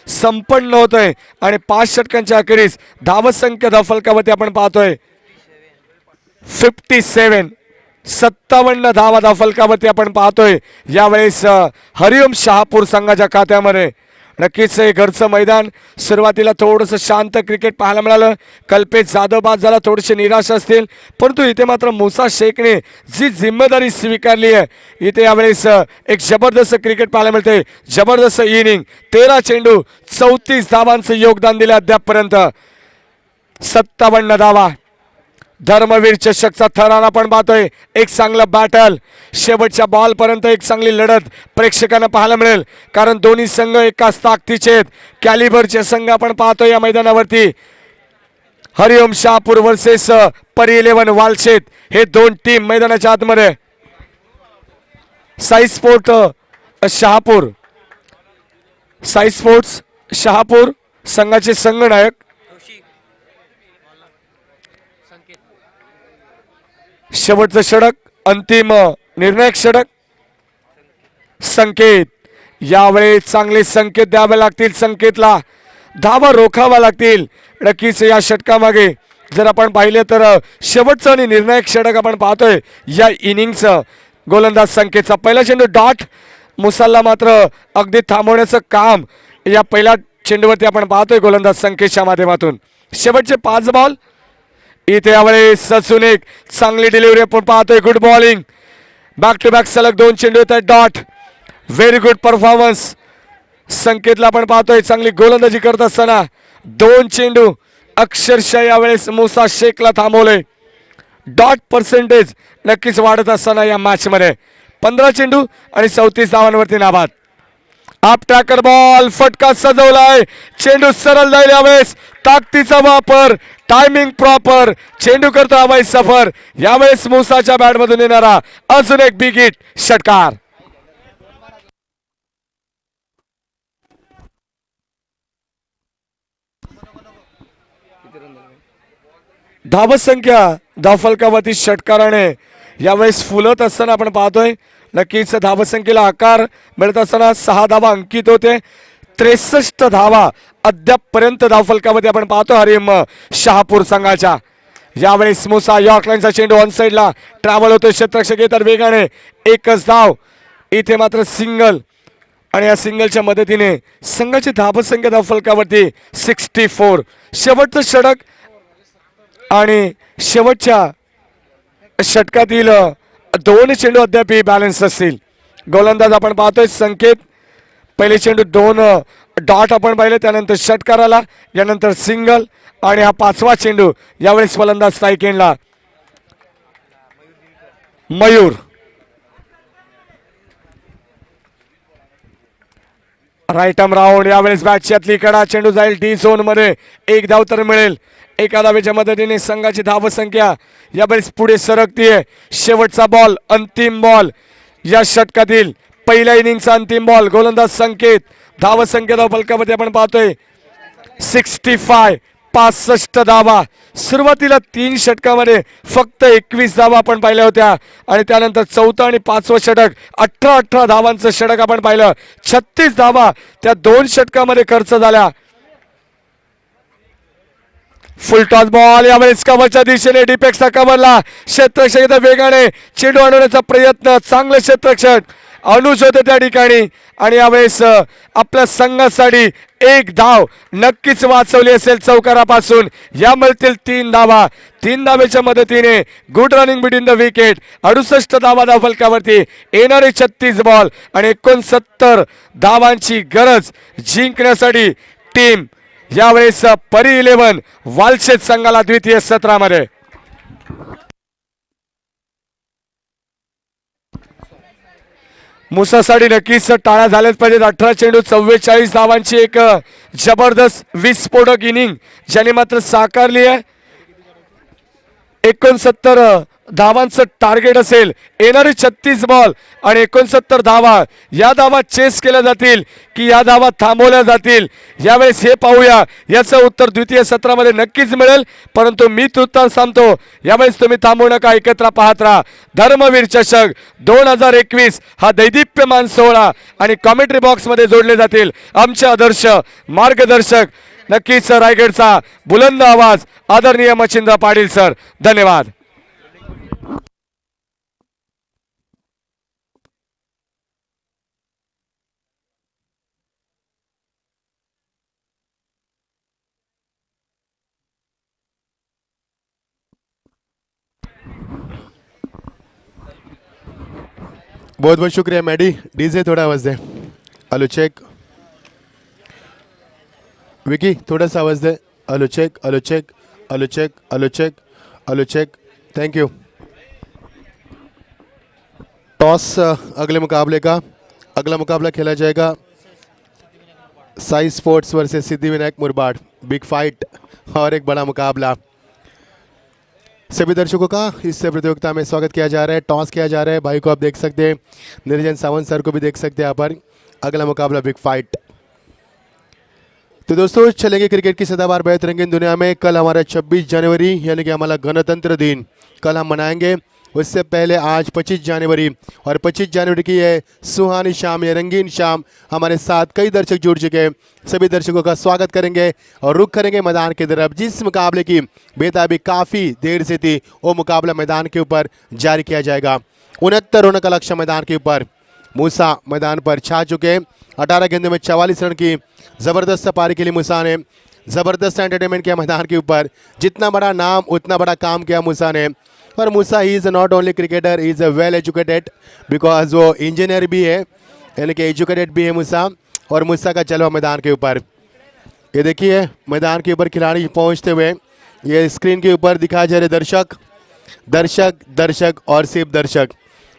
संपन्न होतोय आणि 5 षटकांच्या अखेरीस धावसंख्या धावफलकावरती आपण पाहतोय 57. 57 धावा धावफलकावरती आपण पाहतोय यावेळेस हरिओम शहापूर संघाच्या खात्यामध्ये. नक्कीच हे घरचं मैदान. सुरुवातीला थोडंसं शांत क्रिकेट पाहायला मिळालं. कल्पेश जाधव बाद झाला, थोडेसे निराश असतील, परंतु इथे मात्र मुसा शेखने जी जिम्मेदारी स्वीकारली आहे इथे यावेळेस एक जबरदस्त क्रिकेट पाहायला मिळते. जबरदस्त इनिंग. 13 चेंडू 34 धावांचं योगदान दिलं अद्यापपर्यंत. 57 धावा. धर्मवीर चषकचा थरार आपण पाहतोय. एक चांगलं बॅटल. शेवटच्या बॉल पर्यंत एक चांगली लढत प्रेक्षकांना पाहायला मिळेल कारण दोन्ही संघ एकाच ताकदीचे आहेत. कॅलिबरचे संघ आपण पाहतोय या मैदानावरती. हरिओम शहापूर वर्सेस परी 11 वालशेत हे 2 टीम मैदानाच्या आतमध्ये. साई स्पोर्ट शहापूर, साई स्पोर्ट्स शहापूर संघाचे संघनायक शेवटचं षटक, अंतिम निर्णायक षटक. संकेत. यावेळेस चांगले संकेत द्यावे लागतील. संकेतला धावा रोखावा लागतील. नक्कीच या षटकामागे जर आपण पाहिले तर शेवटचं आणि निर्णायक षटक आपण पाहतोय या इनिंगचं. गोलंदाज संकेतचा पहिला चेंडू डॉट. मुसाला मात्र अगदी थांबवण्याचं काम या पहिल्या चेंडूवरती आपण पाहतोय गोलंदाज संकेतच्या माध्यमातून. शेवटचे 5 बॉल. इथे यावेळेस अजून एक चांगली डिलिव्हरी आपण पाहतोय. Good bowling. Back to back सलग 2 चेंडू येत आहेत. डॉट. Very good performance. संकेतला आपण पाहतोय चांगली गोलंदाजी करत असताना 2 चेंडू अक्षरशः यावेळेस मुसा शेखला थांबवले. डॉट पर्सेंटेज नक्कीच वाढत असताना या मॅच मध्ये 15 चेंडू आणि 34 धावांवरती नाबाद. आप टॅकर बॉल. फटका सजवलाय. चेंडू सरळ जाईल. यावेळेस ताकदीचा वापर. Timing proper. चेंडू करतो हवाई सफर. यावेळेस मुसाच्या बॅटमधून येणारा अजून एक बिग हिट षटकार. धावसंख्या धावफलकावरती षटकाराने यावेळेस फुलत असताना आपण पाहतोय. नक्कीच धावसंख्येला आकार मिळत असताना 6 धावा अंकित होते. 63 धावा अद्यापपर्यंत धावफलकामध्ये आपण पाहतो हरिओम शहापूर संघाच्या. यावेळेस मुसा यॉर्कलाईनचा चेंडू ऑन साइडला ट्रॅव्हल होतोय. क्षेत्ररक्षक येतात वेगाने. एकच धाव. इथे मात्र सिंगल आणि या सिंगलच्या मदतीने संघाची धावसंख्या धावफलकावरती 64. शेवटचं षटक आणि शेवटच्या षटकातील 2 चेंडू अद्याप बॅलन्स असतील. गोलंदाज आपण पाहतोय संकेत. पहिले चेंडू 2 डॉट आपण पाहिले, त्यानंतर षटकाराला, यानंतर सिंगल आणि हा 5वा चेंडू यावेळेस फलंदाज स्ट्राईक एंडला. मयूर. Right arm round. यावेळेस बॅटची आतली कडा, चेंडू जाईल डी झोन मध्ये. एक धाव तर मिळेल. एका धावेच्या मदतीने संघाची धावसंख्या यावेळेस पुढे सरकतीये. शेवटचा बॉल, अंतिम बॉल या षटकातील. पहिल्या इनिंगचा अंतिम बॉल. गोलंदाज संकेत. धावसंख्या फलकामध्ये आपण पाहतोय 65, 65 धावा. सुरुवातीला 3 षटकामध्ये फक्त 21 धावा आपण पाहिल्या होत्या आणि त्यानंतर चौथं आणि 5वं षटक 18 धावांचं षटक आपण पाहिलं. 36 धावा त्या 2 षटकामध्ये खर्च झाल्या. फुल टॉस बॉल. यावेळेस कव्हरच्या दिशेने डिपेक्सचा कव्हरला. क्षेत्ररक्षक वेगाने चेंडू आणण्याचा प्रयत्न. चांगलं क्षेत्ररक्षक अनुज होते त्या ठिकाणी आणि यावेळेस आपल्या संघासाठी एक धाव नक्कीच वाचवली असेल चौकारापासून. या मिळतील 3 धावा. 3 धावेच्या मदतीने good running between the wicket. 68 धावा धावफलकावरती. येणारे 36 बॉल आणि 69 धावांची गरज जिंकण्यासाठी टीम यावेळेस परी 11 वालशेत संघाला द्वितीय सत्रामध्ये. मुसासाठी नक्कीच टाळ्या झाल्याच पाहिजेत. 18 चेंडू 44 धावांची एक जबरदस्त विस्फोटक इनिंग ज्याने मात्र साकारली आहे. 69 धावांचं टार्गेट असेल. येणारे 36 बॉल आणि 69 धावा. या धावा चेस केल्या जातील की या धावा थांबवल्या जातील यावेळेस हे पाहूया. याचं उत्तर द्वितीय सत्रामध्ये नक्कीच मिळेल. परंतु मी तुत्ता सांगतो यावेळेस तुम्ही थांबू नका. एकत्र पाहत राहा. धर्मवीर चषक 2021 हा दैदिप्यमान सोहळा आणि कॉमेंट्री बॉक्स मध्ये जोडले जातील आमचे आदर्श मार्गदर्शक. नक्कीच रायगडचा बुलंद आवाज आदरणीय मच्छिंद्र पाटील सर. धन्यवाद. बहुत बहुत शुक्रिया मैडी. डीजे थोड़ा आवाज दे. Hello check. विकी थोड़ा सा आवाज दे. Hello check, hello check, hello check, hello check, hello check. Thank you. Toss अगले मुकाबले का. अगला मुकाबला खेला जाएगा Sai sports versus Siddhivinayak Murbad. Big fight और एक बड़ा मुकाबला. सभी दर्शकों का इस प्रतियोगिता में स्वागत किया जा रहा है. टॉस किया जा रहा है. भाई को आप देख सकते हैं. निरंजन सावंत सर को भी देख सकते हैं यहाँ पर. अगला मुकाबला बिग फाइट. तो दोस्तों चलेंगे क्रिकेट की सदाबहार बेहद रंगीन दुनिया में. कल हमारा 26 जनवरी यानी कि हमारा गणतंत्र दिन कल हम मनाएंगे. उससे पहले आज 25 जनवरी और 25 जनवरी की ये सुहानी शाम, ये रंगीन शाम हमारे साथ कई दर्शक जुड़ चुके हैं. सभी दर्शकों का स्वागत करेंगे और रुख करेंगे मैदान की तरफ. जिस मुकाबले की बेताबी काफ़ी देर से थी वो मुकाबला मैदान के ऊपर जारी किया जाएगा. 69 रनों का लक्ष्य मैदान के ऊपर. मूसा मैदान पर छा चुके. 18 गेंदों में 44 रन की ज़बरदस्त पारी के लिए मूसा ने ज़बरदस्त एंटरटेनमेंट किया मैदान के ऊपर. जितना बड़ा नाम उतना बड़ा काम किया मूसा ने. और Musa he is not only cricketer, he is a well educated because वो इंजीनियर भी है यानी कि एजुकेटेड भी है मूसा. और मूसा का जलवा मैदान के ऊपर. ये देखिए मैदान के ऊपर खिलाड़ी पहुंचते हुए ये स्क्रीन के ऊपर दिखाए जा रहे दर्शक दर्शक दर्शक और सिर्फ दर्शक.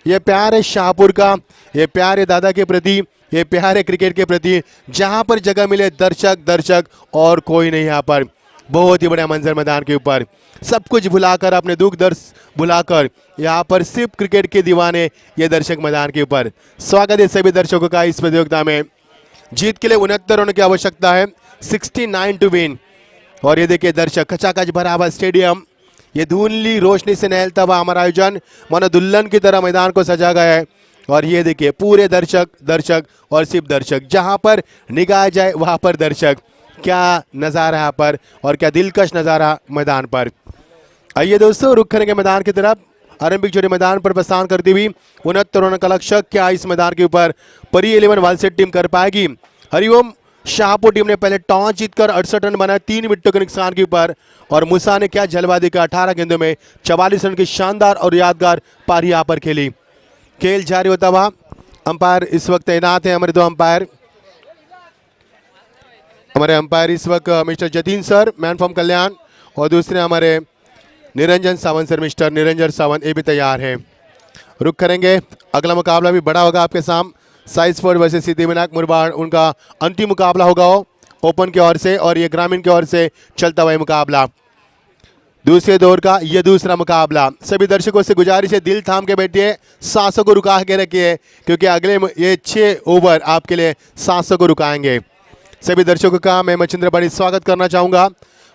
ये प्यार है शाहपुर का. ये प्यार है दादा के प्रति. ये प्यार है क्रिकेट के प्रति. जहां पर जगह मिले दर्शक दर्शक और कोई नहीं. यहाँ पर बहुत ही बड़ा मंजर मैदान के ऊपर. सब कुछ भुलाकर अपने दुख दर्द भुलाकर यहाँ पर सिर्फ क्रिकेट के दीवाने ये दर्शक मैदान के ऊपर. स्वागत है सभी दर्शकों का इस प्रतियोगिता में. जीत के लिए 69 रनों की आवश्यकता है. 69 टू विन. और ये देखिए दर्शक खचाखच भरा हुआ स्टेडियम. ये धुंधली रोशनी से नहलता हुआ हमारा आयोजन मानो दुल्हन की तरह मैदान को सजा गया है. और ये देखिए पूरे दर्शक दर्शक और सिर्फ दर्शक. जहाँ पर निगाह जाए वहाँ पर दर्शक. क्या नज़ारा यहाँ पर और क्या दिलकश नज़ारा मैदान पर. आइए दोस्तों रुख करेंगे मैदान की तरफ. आरंभिक जोड़ी मैदान पर प्रस्थान करती हुई 69 रनों का लक्ष्य क्या इस मैदान के ऊपर परी 11 वालसेट टीम कर पाएगी. हरिओम शाहपुर टीम ने पहले टॉस जीतकर 68 रन बनाए 3 विकेटों के नुकसान के ऊपर. और मूसा ने क्या जलवा देकर 18 गेंदों में 44 रन की शानदार और यादगार पारी यहाँ पर खेली. खेल जारी होता हुआ. अंपायर इस वक्त तैनात है. हमारे 2 अंपायर. हमारे अंपायर इस वक्त mister Jatin sir man from Kalyan और दूसरे हमारे निरंजन सावंत सर, मिस्टर निरंजन सावंत, ये भी तैयार है. रुक करेंगे. अगला मुकाबला भी बड़ा होगा आपके साई स्पोर्ट वर्सेस सिद्धिविनायक मुरबाड, उनका अंतिम मुकाबला होगा वो ओपन की ओर से, और ये ग्रामीण की ओर से चलता हुआ मुकाबला। दूसरे दौर का ये दूसरा मुकाबला। सभी दर्शकों से गुजारिश है, दिल थाम के बैठिए, सांसों को रुका के रखिए, क्योंकि अगले ये 6 ओवर आपके लिए सांसों को रुकाएंगे। सभी दर्शकों का मैं मचिंद्र बड़ी स्वागत करना चाहूँगा,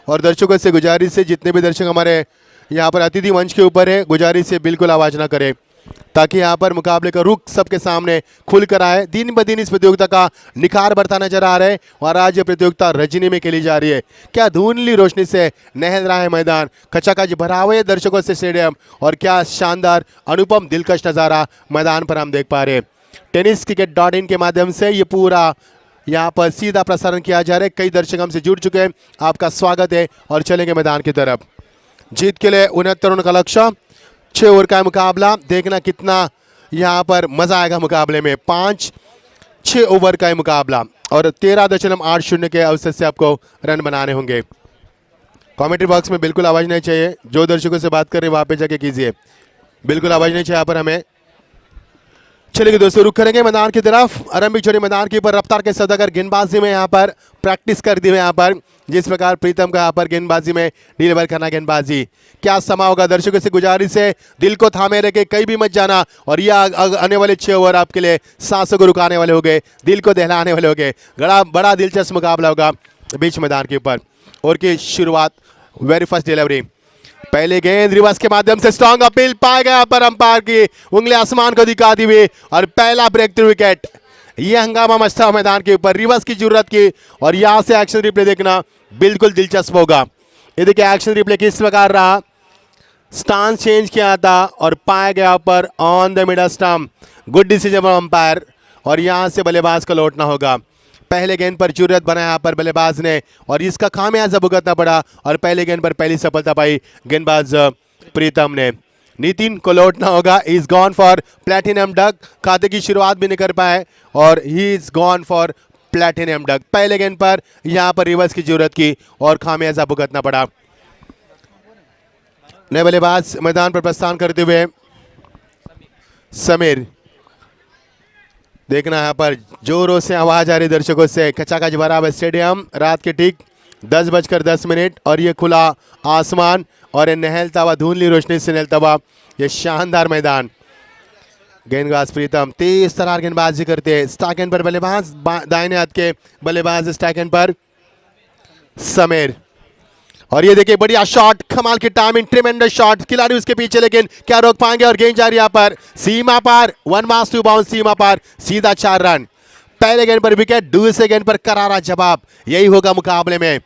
और दर्शकों से गुजारिश है, जितने भी दर्शक हमारे यहाँ पर अतिथि मंच के ऊपर है, गुजारिश है बिल्कुल आवाज़ ना करें, ताकि यहाँ पर मुकाबले का रुख सबके सामने खुल कर आए। दिन ब दिन इस प्रतियोगिता का निखार बढ़ता नजर आ रहा है, और आज ये प्रतियोगिता रजनी में खेली जा रही है। क्या धुंधली रोशनी से नहल रहा है मैदान, खचाखच भरा हुआ है दर्शकों से स्टेडियम, और क्या शानदार अनुपम दिलकश नज़ारा मैदान पर हम देख पा रहे हैं। tenniscricket.in के माध्यम से ये पूरा यहाँ पर सीधा प्रसारण किया जा रहा है। कई दर्शक हमसे जुड़ चुके हैं, आपका स्वागत है, और चलेंगे मैदान की तरफ। जीत के लिए 69 रन का लक्ष्य, 6 ओवर का मुकाबला। देखना कितना यहाँ पर मजा आएगा मुकाबले में। 5-6 ओवर का मुकाबला, और 13.80 के अवसर से आपको रन बनाने होंगे। कमेंट्री बॉक्स में बिल्कुल आवाज़ नहीं चाहिए, जो दर्शकों से बात कर रहे हैं वहाँ पे जाके कीजिए, बिल्कुल आवाज़ नहीं चाहिए यहाँ पर हमें। चलिए दोस्तों, रुक करेंगे मैदान की तरफ। आरंभिक छोड़ी मैदान के ऊपर रफ्तार के सौदागर गेंदबाजी में यहाँ पर प्रैक्टिस कर दी है। यहाँ पर जिस प्रकार प्रीतम का यहाँ पर गेंदबाजी में डिलीवर करना गेंदबाजी, क्या समा होगा। दर्शकों से गुजारिश है, दिल को थामे रखे, कहीं भी मत जाना, और यह आने वाले 6 ओवर आपके लिए सांसों को रुकाने वाले हो गए, दिल को दहलाने वाले हो गए। बड़ा दिलचस्प मुकाबला होगा बीच मैदान के ऊपर। और की शुरुआत, वेरी फर्स्ट डिलीवरी, पहले गेंद रिवर्स के माध्यम से स्ट्रॉन्ग अपील पाया गया पर अंपायर की उंगली आसमान को दिखाती हुई, और पहला ब्रेक थ्रू विकेट। यह हंगामा मचता हुआ मैदान के ऊपर, रिवर्स की जरूरत की, और यहां से एक्शन रिप्ले देखना बिल्कुल दिलचस्प होगा। ये देखिए एक्शन रिप्ले किस प्रकार रहा, स्टांस चेंज किया था और पाया गया पर on the middle stump. Good decision umpire, और यहां से बल्लेबाज को लौटना होगा। पहले गेंद पर जरूरत बनाया यहाँ पर बल्लेबाज ने, और इसका खामियाजा भुगतना पड़ा, और पहले गेंद पर पहली सफलता पाई गेंदबाज प्रीतम ने। नितिन को लौटना होगा, is gone for platinum duck, खाते की शुरुआत भी नहीं कर पाए, और he is gone for platinum duck. पहले गेंद पर यहाँ पर रिवर्स की जरूरत की, और खामियाजा भुगतना पड़ा। नए बल्लेबाज मैदान पर प्रस्थान करते हुए समीर। देखना यहाँ पर जोरों से आवाज आ रही दर्शकों से, खचाखच भरा हुआ स्टेडियम। रात के ठीक 10:10, और ये खुला आसमान, और ये नहलता हुआ धुंधली रोशनी से नहलता हुआ ये शानदार मैदान। गेंदबाज प्रीतम तेज तरार गेंदबाजी करते हैं। स्टाक एंड पर बल्लेबाज, दाहिने हाथ के बल्लेबाज स्टाक एंड पर समीर। और ये देखिए बढ़िया शॉट, कमाल की टाइमिंग, ट्रिमेंडस शॉट, खिलाड़ी उसके पीछे, लेकिन क्या रोक पाएंगे, और गेंद जा रही यहाँ पर सीमा पार, 1 मास 2 बाउंस, सीमा पार, सीधा 4 रन। पहले गेंद पर विकेट, दूसरे गेंद पर करारा जवाब, यही होगा मुकाबले में।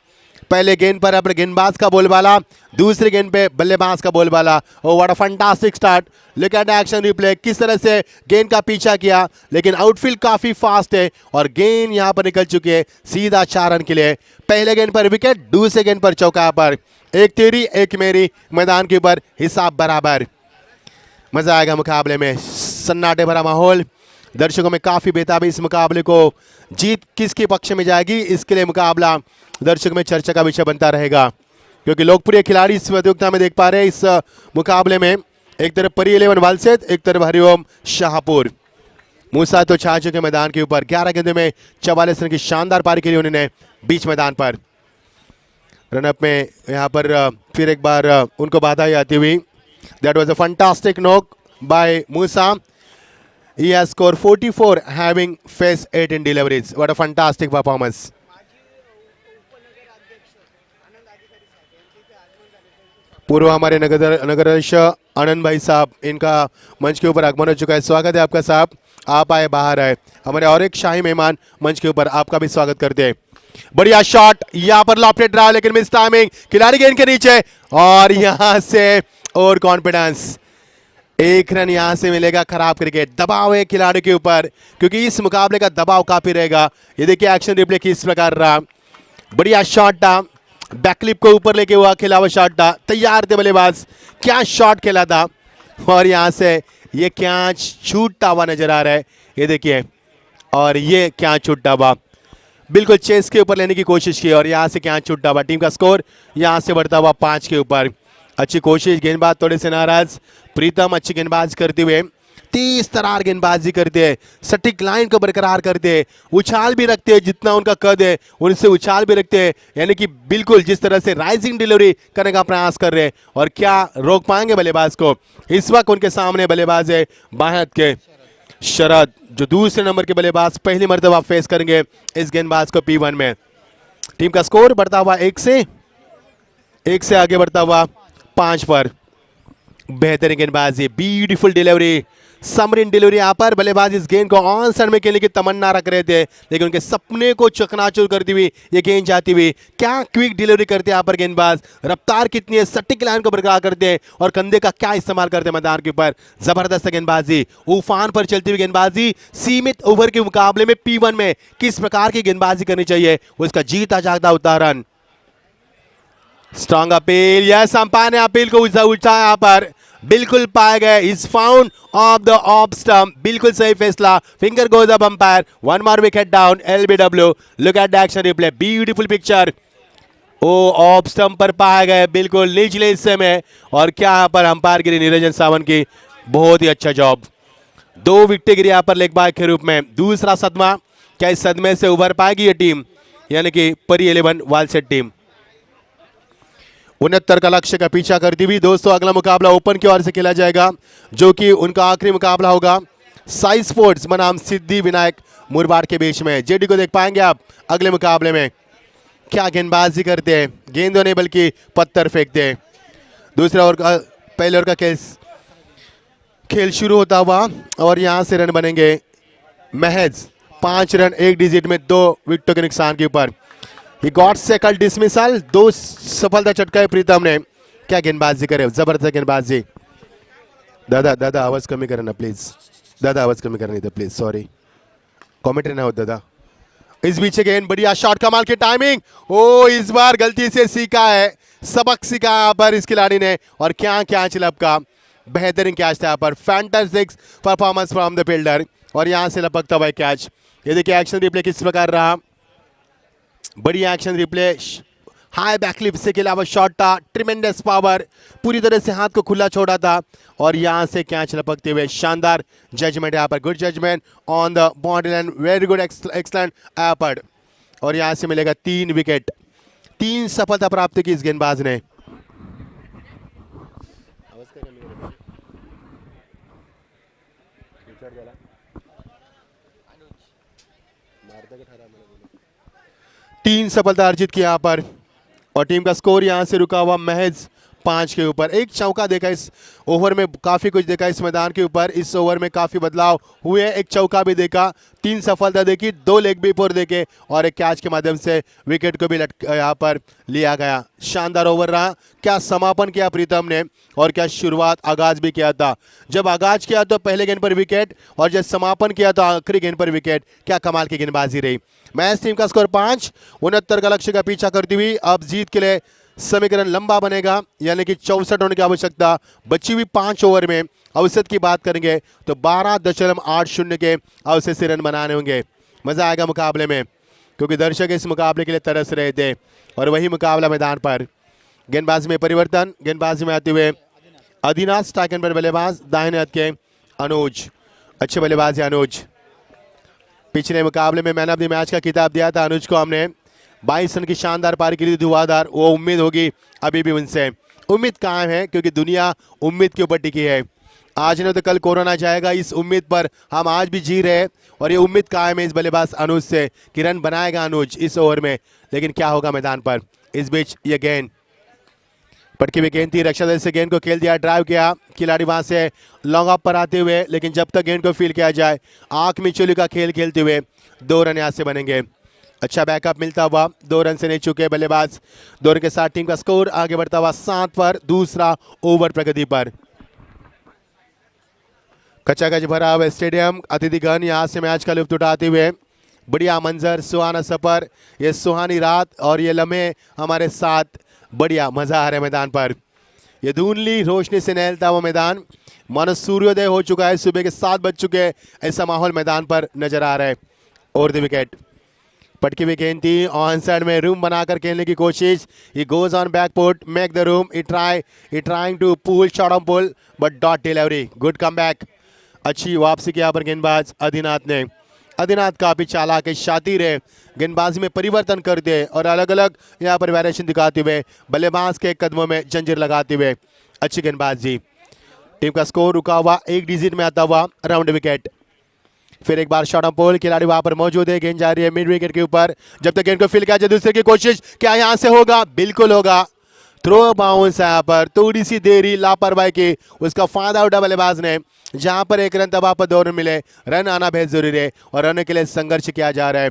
पहले गेंद पर अपने गेंदबाज का बोलबाला, दूसरे गेंद पे बल्लेबाज का बोलबाला। Oh what a fantastic start, look at action replay, किस तरह से गेंद का पीछा किया, लेकिन आउटफील्ड काफी फास्ट है, और गेंद यहां पर निकल चुकी है सीधा 4 रन के लिए। पहले गेंद पर विकेट, दूसरे गेंद पर चौका पर, एक तेरी एक मेरी, मैदान के ऊपर हिसाब बराबर। मजा आएगा मुकाबले में, सन्नाटे भरा माहौल, दर्शकों में काफी बेताबी इस मुकाबले को जीत किसके पक्ष में जाएगी, इसके लिए मुकाबला दर्शक में चर्चा का विषय बनता रहेगा, क्योंकि लोकप्रिय खिलाड़ी इस प्रतियोगिता में देख पा रहे हैं। इस मुकाबले में एक तरफ परी 11 वालसेत, एक तरफ हरिओम शाहपुर। मूसा तो छा चुके मैदान के ऊपर, 11 गेंदों में 44 रन की शानदार पारी खेली उन्होंने बीच मैदान पर। रनअप में यहाँ पर फिर एक बार उनको बाधा आती हुई। That was a fantastic knock by Musa. He has scored 44, having faced 18 deliveries. What a fantastic performance! पूर्व हमारे नगराध्यक्ष आनंद भाई साहब, इनका मंच के ऊपर आगमन हो चुका है। स्वागत है आपका साहब, आप आए, बाहर आए। हमारे और एक शाही मेहमान मंच के ऊपर, आपका भी स्वागत करते हैं। बढ़िया शॉट, यहाँ पर लॉफ्टेड रहा, लेकिन मिस टाइमिंग, खिलाड़ी गेंद के नीचे, और यहाँ से और कॉन्फिडेंस, 1 रन यहां से मिलेगा। खराब क्रिकेट, दबाव है खिलाड़ी के ऊपर, क्योंकि इस मुकाबले का दबाव काफी रहेगा। ये देखिए एक्शन रिप्ले किस प्रकार रहा, बढ़िया शॉट था, बैकलिप को ऊपर लेके हुआ खेला हुआ शॉट था, तैयार थे बल्लेबाज, क्या शॉट खेला था, और यहां से ये कैच छूटता हुआ नजर आ रहा है। ये देखिए, और ये कैच छूटता हुआ, बिल्कुल चेस के ऊपर लेने की कोशिश की, और यहां से कैच छूटता हुआ। टीम का स्कोर यहां से बढ़ता हुआ 5 के ऊपर। अच्छी कोशिश, गेंदबाज थोड़े से नाराज, प्रीतम अच्छी गेंदबाज करते हुए तेज तरार गेंदबाजी करते हैं, सटीक लाइन को बरकरार करते हैं, उछाल भी रखते हैं, जितना उनका कद है उनसे उछाल भी रखते हैं, यानी कि बिल्कुल जिस तरह से राइजिंग डिलीवरी करने का प्रयास कर रहे हैं। और क्या रोक पाएंगे बल्लेबाज को? इस वक्त उनके सामने बल्लेबाज है बाएं हाथ के शरद, जो दूसरे नंबर के बल्लेबाज पहली मर्तबा फेस करेंगे इस गेंदबाज को P1 में। टीम का स्कोर बढ़ता हुआ 1 से आगे बढ़ता हुआ 5 पर। बेहतरीन गेंदबाजी, ब्यूटीफुल डिलीवरी, समरीन डिलीवरी। यहाँ पर बल्लेबाज इस गेंद को ऑन साइड में खेलने की तमन्ना रख रहे थे, लेकिन उनके सपने को चकनाचूर करती हुई ये गेंद जाती हुई। क्या क्विक डिलीवरी करते हैं यहाँ पर गेंदबाज, रफ्तार कितनी है, सटीक लाइन को बरकरार करते हैं और कंधे का क्या इस्तेमाल करते हैं मैदान के ऊपर। जबरदस्त गेंदबाजी, उफान पर चलती हुई गेंदबाजी। सीमित ओवर के मुकाबले में P1 में किस प्रकार की गेंदबाजी करनी चाहिए, उसका जीता जागता उदाहरण। स्ट्रॉन्ग अपील, यस अंपायर ने अपील को उठा यहाँ पर, बिल्कुल पाए गए। Is found of the off stump, बिल्कुल सही फैसला। Finger goes up umpire, 1 more wicket down. LBW, look at the action replay, beautiful picture. Oh off stump पर पाए गए, बिल्कुल निचले हिस्से में। और क्या यहाँ पर अंपायर गिरी निरंजन सावंत की, बहुत ही अच्छा जॉब। 2 विकेट गिरी यहाँ पर लेग बाय के रूप में। दूसरा सदमा, क्या इस सदमे से उभर पाएगी ये टीम, यानी कि परी 11 वालसेट टीम? 69 का लक्ष्य का पीछा करती हुई दोस्तों अगला मुकाबला ओपन की ओर से खेला जाएगा, जो कि उनका आखिरी मुकाबला होगा साई स्पोर्ट्स बनाम सिद्धि विनायक मुरबाड के बीच में। जेडी को देख पाएंगे आप अगले मुकाबले में, क्या गेंदबाजी करते हैं, गेंदों नहीं बल्कि पत्थर फेंकते हैं। दूसरे ओवर का, पहले ओवर का खेल शुरू होता हुआ और यहां से रन बनेंगे महज 5 रन 1 डिजिट में 2 विकेटों के नुकसान के ऊपर। He got second dismissal, 2 सफलता चटकाए प्रीतम ने। क्या गेंदबाजी करे, जबरदस्त गेंदबाजी। दादा आवाज कमी करना प्लीज, दादा आवाज कमी करनी था प्लीज, सॉरी, कमेंट्री ना हो दादा। इस बीच गेंद, बढ़िया शॉट, कमाल की टाइमिंग। ओ इस बार गलती से सीखा है, सबक सीखा यहाँ पर इस खिलाड़ी ने। और क्या कैच लपका, बेहतरीन कैच था यहाँ पर, fantastic performance from the fielder. और यहाँ से लपकता हुआ कैच। ये देखिए एक्शन रिप्ले किस प्रकार रहा, बढ़िया एक्शन रिप्ले, हाई बैकलिप से के अलावा शॉट था, ट्रिमेंडस पावर, पूरी तरह से हाथ को खुला छोड़ा था। और यहां से कैच लपकते हुए शानदार जजमेंट यहाँ पर, good judgement on the body line, very good, excellent effort. और यहां से मिलेगा 3 विकेट, 3 सफलता प्राप्त की इस गेंदबाज ने। तीन सफलता अर्जित की यहाँ पर। और टीम का स्कोर यहाँ से रुका हुआ महज 5 के ऊपर। एक चौका देखा इस ओवर में, काफ़ी कुछ देखा इस मैदान के ऊपर, इस ओवर में काफ़ी बदलाव हुए। एक चौका भी देखा, 3 सफलता देखी, 2 लेग भी फोर देखे और एक कैच के माध्यम से विकेट को भी यहाँ पर लिया गया। शानदार ओवर रहा। क्या समापन किया प्रीतम ने और क्या शुरुआत, आगाज भी किया था। जब आगाज किया तो पहले गेंद पर विकेट और जब समापन किया तो आखिरी गेंद पर विकेट। क्या कमाल की गेंदबाजी रही। मैच टीम का स्कोर 5, 69 का लक्ष्य का पीछा करती हुई अब जीत के लिए समीकरण लंबा बनेगा, यानी कि 64 होने की आवश्यकता बची हुई 5 ओवर में। औसत की बात करेंगे तो 12.80 के औसत से रन बनाने होंगे। मजा आएगा मुकाबले में, क्योंकि दर्शक इस मुकाबले के लिए तरस रहे थे। और वही मुकाबला मैदान पर। गेंदबाजी में परिवर्तन, गेंदबाजी में आते हुए अदिनाथ, स्ट्राइक पर बल्लेबाज, दाहिने हाथ के अनुज, अच्छे बल्लेबाज है अनुज। पिछले मुकाबले में मैन ऑफ द मैच का खिताब दिया था अनुज को हमने। 22 रन की शानदार पारी के लिए धुआंधार, वो उम्मीद होगी अभी भी उनसे। उम्मीद कायम है क्योंकि दुनिया उम्मीद के ऊपर टिकी है। आज नहीं तो कल कोरोना जाएगा, इस उम्मीद पर हम आज भी जी रहे हैं। और ये उम्मीद कायम है इस बल्लेबाज अनुज से कि रन बनाएगा अनुज इस ओवर में। लेकिन क्या होगा मैदान पर। इस बीच ये गेंद, पटकी हुई गेंद थी, रक्षा दल से गेंद को खेल दिया, ड्राइव किया खिलाड़ी वहां से लॉन्ग ऑफ पर आते हुए। लेकिन जब तक गेंद को फील किया जाए, आंख मिचोली का खेल खेलते हुए 2 रन यहाँ से बनेंगे। अच्छा बैकअप मिलता हुआ, 2 रन से नहीं चुके बल्लेबाज। 2 रन के साथ टीम का स्कोर आगे बढ़ता हुआ 7 पर, दूसरा ओवर प्रगति पर। कचाकच भरा हुआ स्टेडियम, अतिथिगण यहाँ से मैच का लुत्फ उठाते हुए। बढ़िया मंजर, सुहाना सफर, ये सुहानी रात और ये लम्हे हमारे साथ, बढ़िया मजा आ रहा है मैदान पर। ये धुंधली रोशनी से नहलता हुआ मैदान, मानो सूर्योदय हो चुका है, सुबह के 7 बज चुके हैं, ऐसा माहौल मैदान पर नजर आ रहा है। और द विकेट, पटकी हुई गेंद थी, ऑन साइड में रूम बनाकर खेलने की कोशिश। He goes on back foot, make the room, he trying to pull, shot on pull but dot delivery, good comeback. अच्छी वापसी की यहाँ पर गेंदबाज आदिनाथ ने। आदिनाथ काफी चालाक है, शातिर है, गेंदबाजी में परिवर्तन करते हैं और अलग अलग यहाँ पर वेरिएशन दिखाते हुए बल्लेबाज के कदमों में जंजीर लगाते हुए अच्छी गेंदबाजी। टीम का स्कोर रुका हुआ, एक डिजिट में आता हुआ राउंड विकेट। फिर एक बार शॉट ऑन पोल, खिलाड़ी वहां पर मौजूद है, गेंद जा रही है मिड विकेट के ऊपर। जब तक गेंद को फील किया जाए दूसरे की कोशिश, क्या यहां से होगा? बिल्कुल होगा। थ्रो बाउंस यहाँ पर, थोड़ी सी देरी लापरवाही की, उसका फायदा उठा बल्लेबाज ने। जहां पर एक रन तब आप दो रन मिले, रन आना बेहद जरूरी है और रन के लिए संघर्ष किया जा रहा है।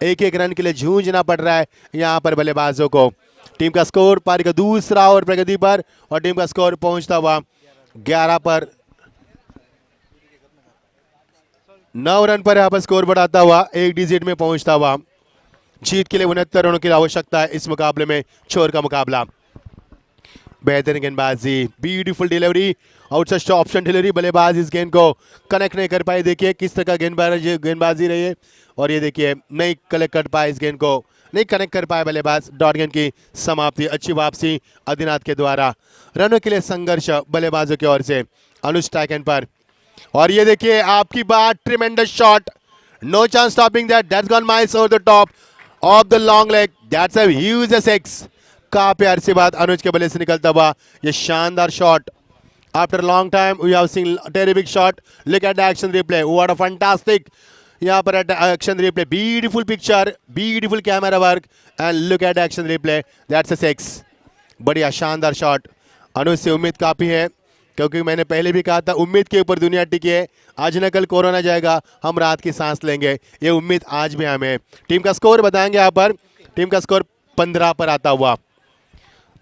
एक एक रन के लिए जूझना पड़ रहा है यहाँ पर बल्लेबाजों को। टीम का स्कोर पारी का दूसरा ओवर प्रगति पर और टीम का स्कोर पहुंचता हुआ 11 पर 9 रन पर यहाँ पर स्कोर बढ़ाता हुआ एक डिजिट में पहुंचता हुआ। जीत के लिए 69 रनों की आवश्यकता है इस मुकाबले में। छोर का मुकाबला, बेहतरीन गेंदबाजी, beautiful delivery, outside option delivery. बल्लेबाज इस गेंद को कनेक्ट नहीं कर पाए। देखिए किस तरह का गेंदबाजी रही है और ये देखिए नहीं कलेक्ट कर पाए, इस गेंद को नहीं कनेक्ट कर पाए बल्लेबाज। डॉट गेंद की समाप्ति। अच्छी वापसी आदिनाथ के द्वारा। रनों के लिए संघर्ष बल्लेबाजों की ओर से। अनुज स्ट्राइक एंड पर और ये देखिए आपकी बात, tremendous shot, no chance stopping that, that's gone miles over the top of the long leg, that's a huge six. का प्यार से बात अनुज के बल्ले से निकलता हुआ ये शानदार shot. After long time we have seen terrific shot. Look at the action replay, what a fantastic यहाँ पर action replay, beautiful picture, beautiful camera work and look at action replay, that's a six. बढ़िया शानदार shot. Anuj से उम्मीद काफी है क्योंकि मैंने पहले भी कहा था उम्मीद के ऊपर दुनिया टिकी है। आज न कल कोरोना जाएगा, हम रात की सांस लेंगे, ये उम्मीद आज भी हमें। टीम का स्कोर बताएंगे यहाँ पर। टीम का स्कोर 15 पर आता हुआ।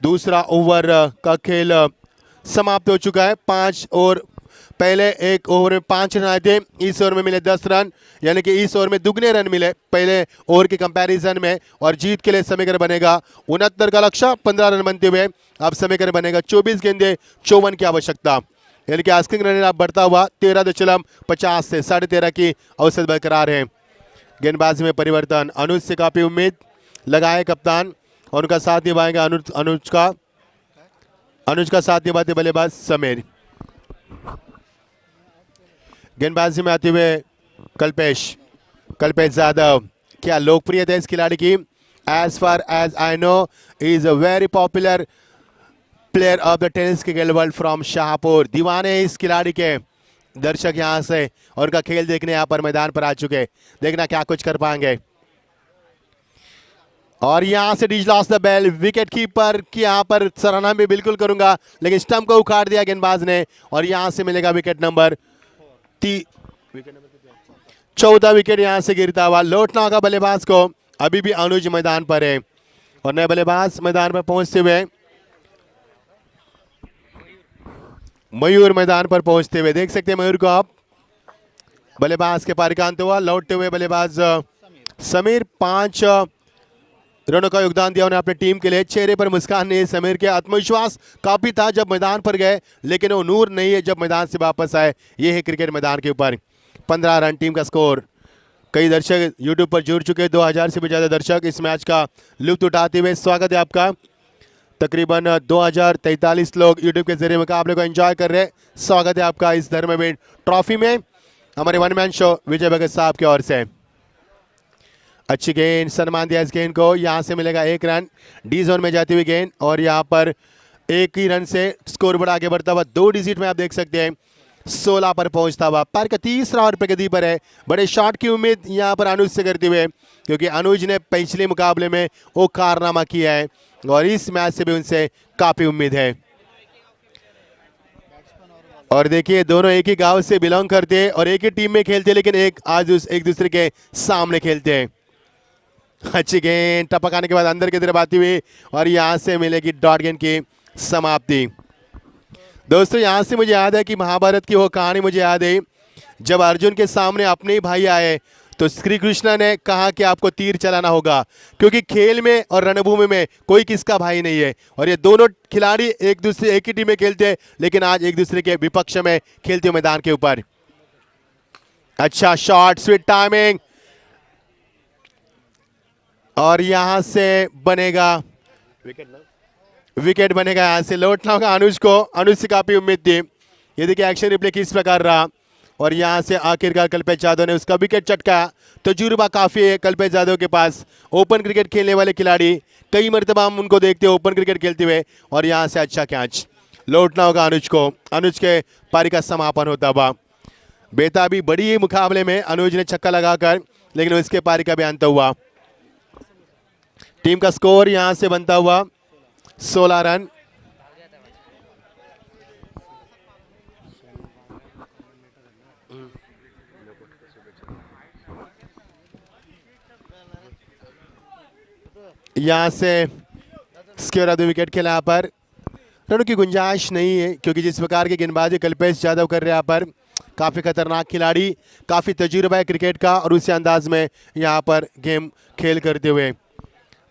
दूसरा ओवर का खेल समाप्त हो चुका है। 5 और पहले एक ओवर में 5 रन आए थे, इस ओवर में मिले 10 रन, यानी कि इस ओवर में दुगने रन मिले पहले ओवर के कंपैरिजन में। और जीत के लिए समीकरण बनेगा 69 का लक्ष्य, 15 रन बनते हुए अब समीकरण बनेगा 24 गेंदे 54 की आवश्यकता, यानी कि आस्किंग रन आप बढ़ता हुआ 13.50 से 13.5 की औसत बरकरार है। गेंदबाजी में परिवर्तन, अनुज से काफी उम्मीद लगाए कप्तान और उनका साथ निभाएगा अनुज का साथ निभाते बल्लेबाज समीर। गेंदबाजी में आते हुए कल्पेश यादव, क्या लोकप्रियता है इस खिलाड़ी की? As far as I know is a very popular player of the tennis cricket world from Shahpur. दीवाने इस खिलाड़ी के दर्शक यहां से और उनका खेल देखने यहां पर मैदान पर आ चुके। देखना क्या कुछ कर पाएंगे। और यहां से dislodge the bail, wicket keeper की यहां पर सराहना भी बिल्कुल करूंगा, लेकिन स्टंप को उखाड़ दिया गेंदबाज ने और यहां से मिलेगा विकेट नंबर 14 विकेट यहां से गिरता हुआ। लौटना होगा बल्लेबाज को। अभी भी अनुज मैदान पर है और नए बल्लेबाज मैदान पर पहुंचते हुए मयूर मैदान पर पहुंचते हुए देख सकते हैं मयूर को आप। बल्लेबाज के पारिकांत हुआ, लौटते हुए बल्लेबाज समीर 5 रनों का योगदान दिया उन्हें अपने टीम के लिए। चेहरे पर मुस्कान नहीं है समीर के, आत्मविश्वास काफी था जब मैदान पर गए, लेकिन वो नूर नहीं है जब मैदान से वापस आए। ये है क्रिकेट मैदान के ऊपर। 15 रन टीम का स्कोर। कई दर्शक यूट्यूब पर जुड़ चुके, 2000 से भी ज्यादा दर्शक इस मैच का लुत्फ उठाते हुए। स्वागत है आपका। तकरीबन 2043 लोग यूट्यूब के जरिए मुकाबले को एंजॉय कर रहे हैं। स्वागत है आपका इस धर्मवीर ट्रॉफी में हमारे वन मैन शो विजय भगत साहब की ओर से। अच्छी गेंद, सम्मान दिया इस गेंद को। यहां से मिलेगा 1 रन। डी जोन में जाती हुई गेंद और यहां पर एक ही रन से स्कोर बढ़ा आगे बढ़ता हुआ 2 डिजिट में आप देख सकते हैं 16 पर पहुंचता हुआ। पार का तीसरा और प्रगति पर है। बड़े शॉट की उम्मीद यहां पर अनुज से करते हुए, क्योंकि अनुज ने पिछले मुकाबले में वो कारनामा किया है और इस मैच से भी उनसे काफी उम्मीद है। और देखिए दोनों एक ही गांव से बिलोंग करते हैं और एक ही टीम में खेलते हैं, लेकिन एक दूसरे के सामने खेलते हैं। अच्छी गेंद टपक आने के बाद अंदर की तरफ आती हुई और यहां से मिलेगी डॉट गेंद की समाप्ति। दोस्तों यहां से मुझे याद है कि महाभारत की वो कहानी मुझे याद है, जब अर्जुन के सामने अपने ही भाई आए तो श्री कृष्ण ने कहा कि आपको तीर चलाना होगा, क्योंकि खेल में और रणभूमि में कोई किसका भाई नहीं है। और ये दोनों खिलाड़ी एक ही टीम में खेलते हैं, लेकिन आज एक दूसरे के विपक्ष में खेलते हुए मैदान के ऊपर। अच्छा शॉट, स्वीट टाइमिंग और यहां से बनेगा विकेट बनेगा। यहां से लौटना होगा अनुज को। अनुज से काफी उम्मीद थी। ये देखिए एक्शन रिप्ले किस प्रकार रहा और यहाँ से आखिरकार कल्पेश यादव ने उसका विकेट चटका। तजुर्बा काफ़ी है कल्पेश यादव के पास, ओपन क्रिकेट खेलने वाले खिलाड़ी, कई मरतबा हम उनको देखते हैं ओपन क्रिकेट खेलते हुए। और यहाँ से अच्छा कैच, लौटना होगा अनुज को। अनुज के पारी का समापन होता हुआ। बेताबी बड़ी ही मुकाबले में अनुज ने छक्का लगाकर, लेकिन उसके पारी का भी अंत हुआ। टीम का स्कोर यहाँ से बनता हुआ 16 रन। यहाँ से स्क्योर आधे विकेट के यहाँ पर रनों की गुंजाइश नहीं है, क्योंकि जिस प्रकार की गेंदबाजी कल्पेश यादव कर रहे हैं यहाँ पर, काफ़ी खतरनाक खिलाड़ी, काफ़ी तजुर्बा है क्रिकेट का, और उसी अंदाज में यहाँ पर गेम खेल करते हुए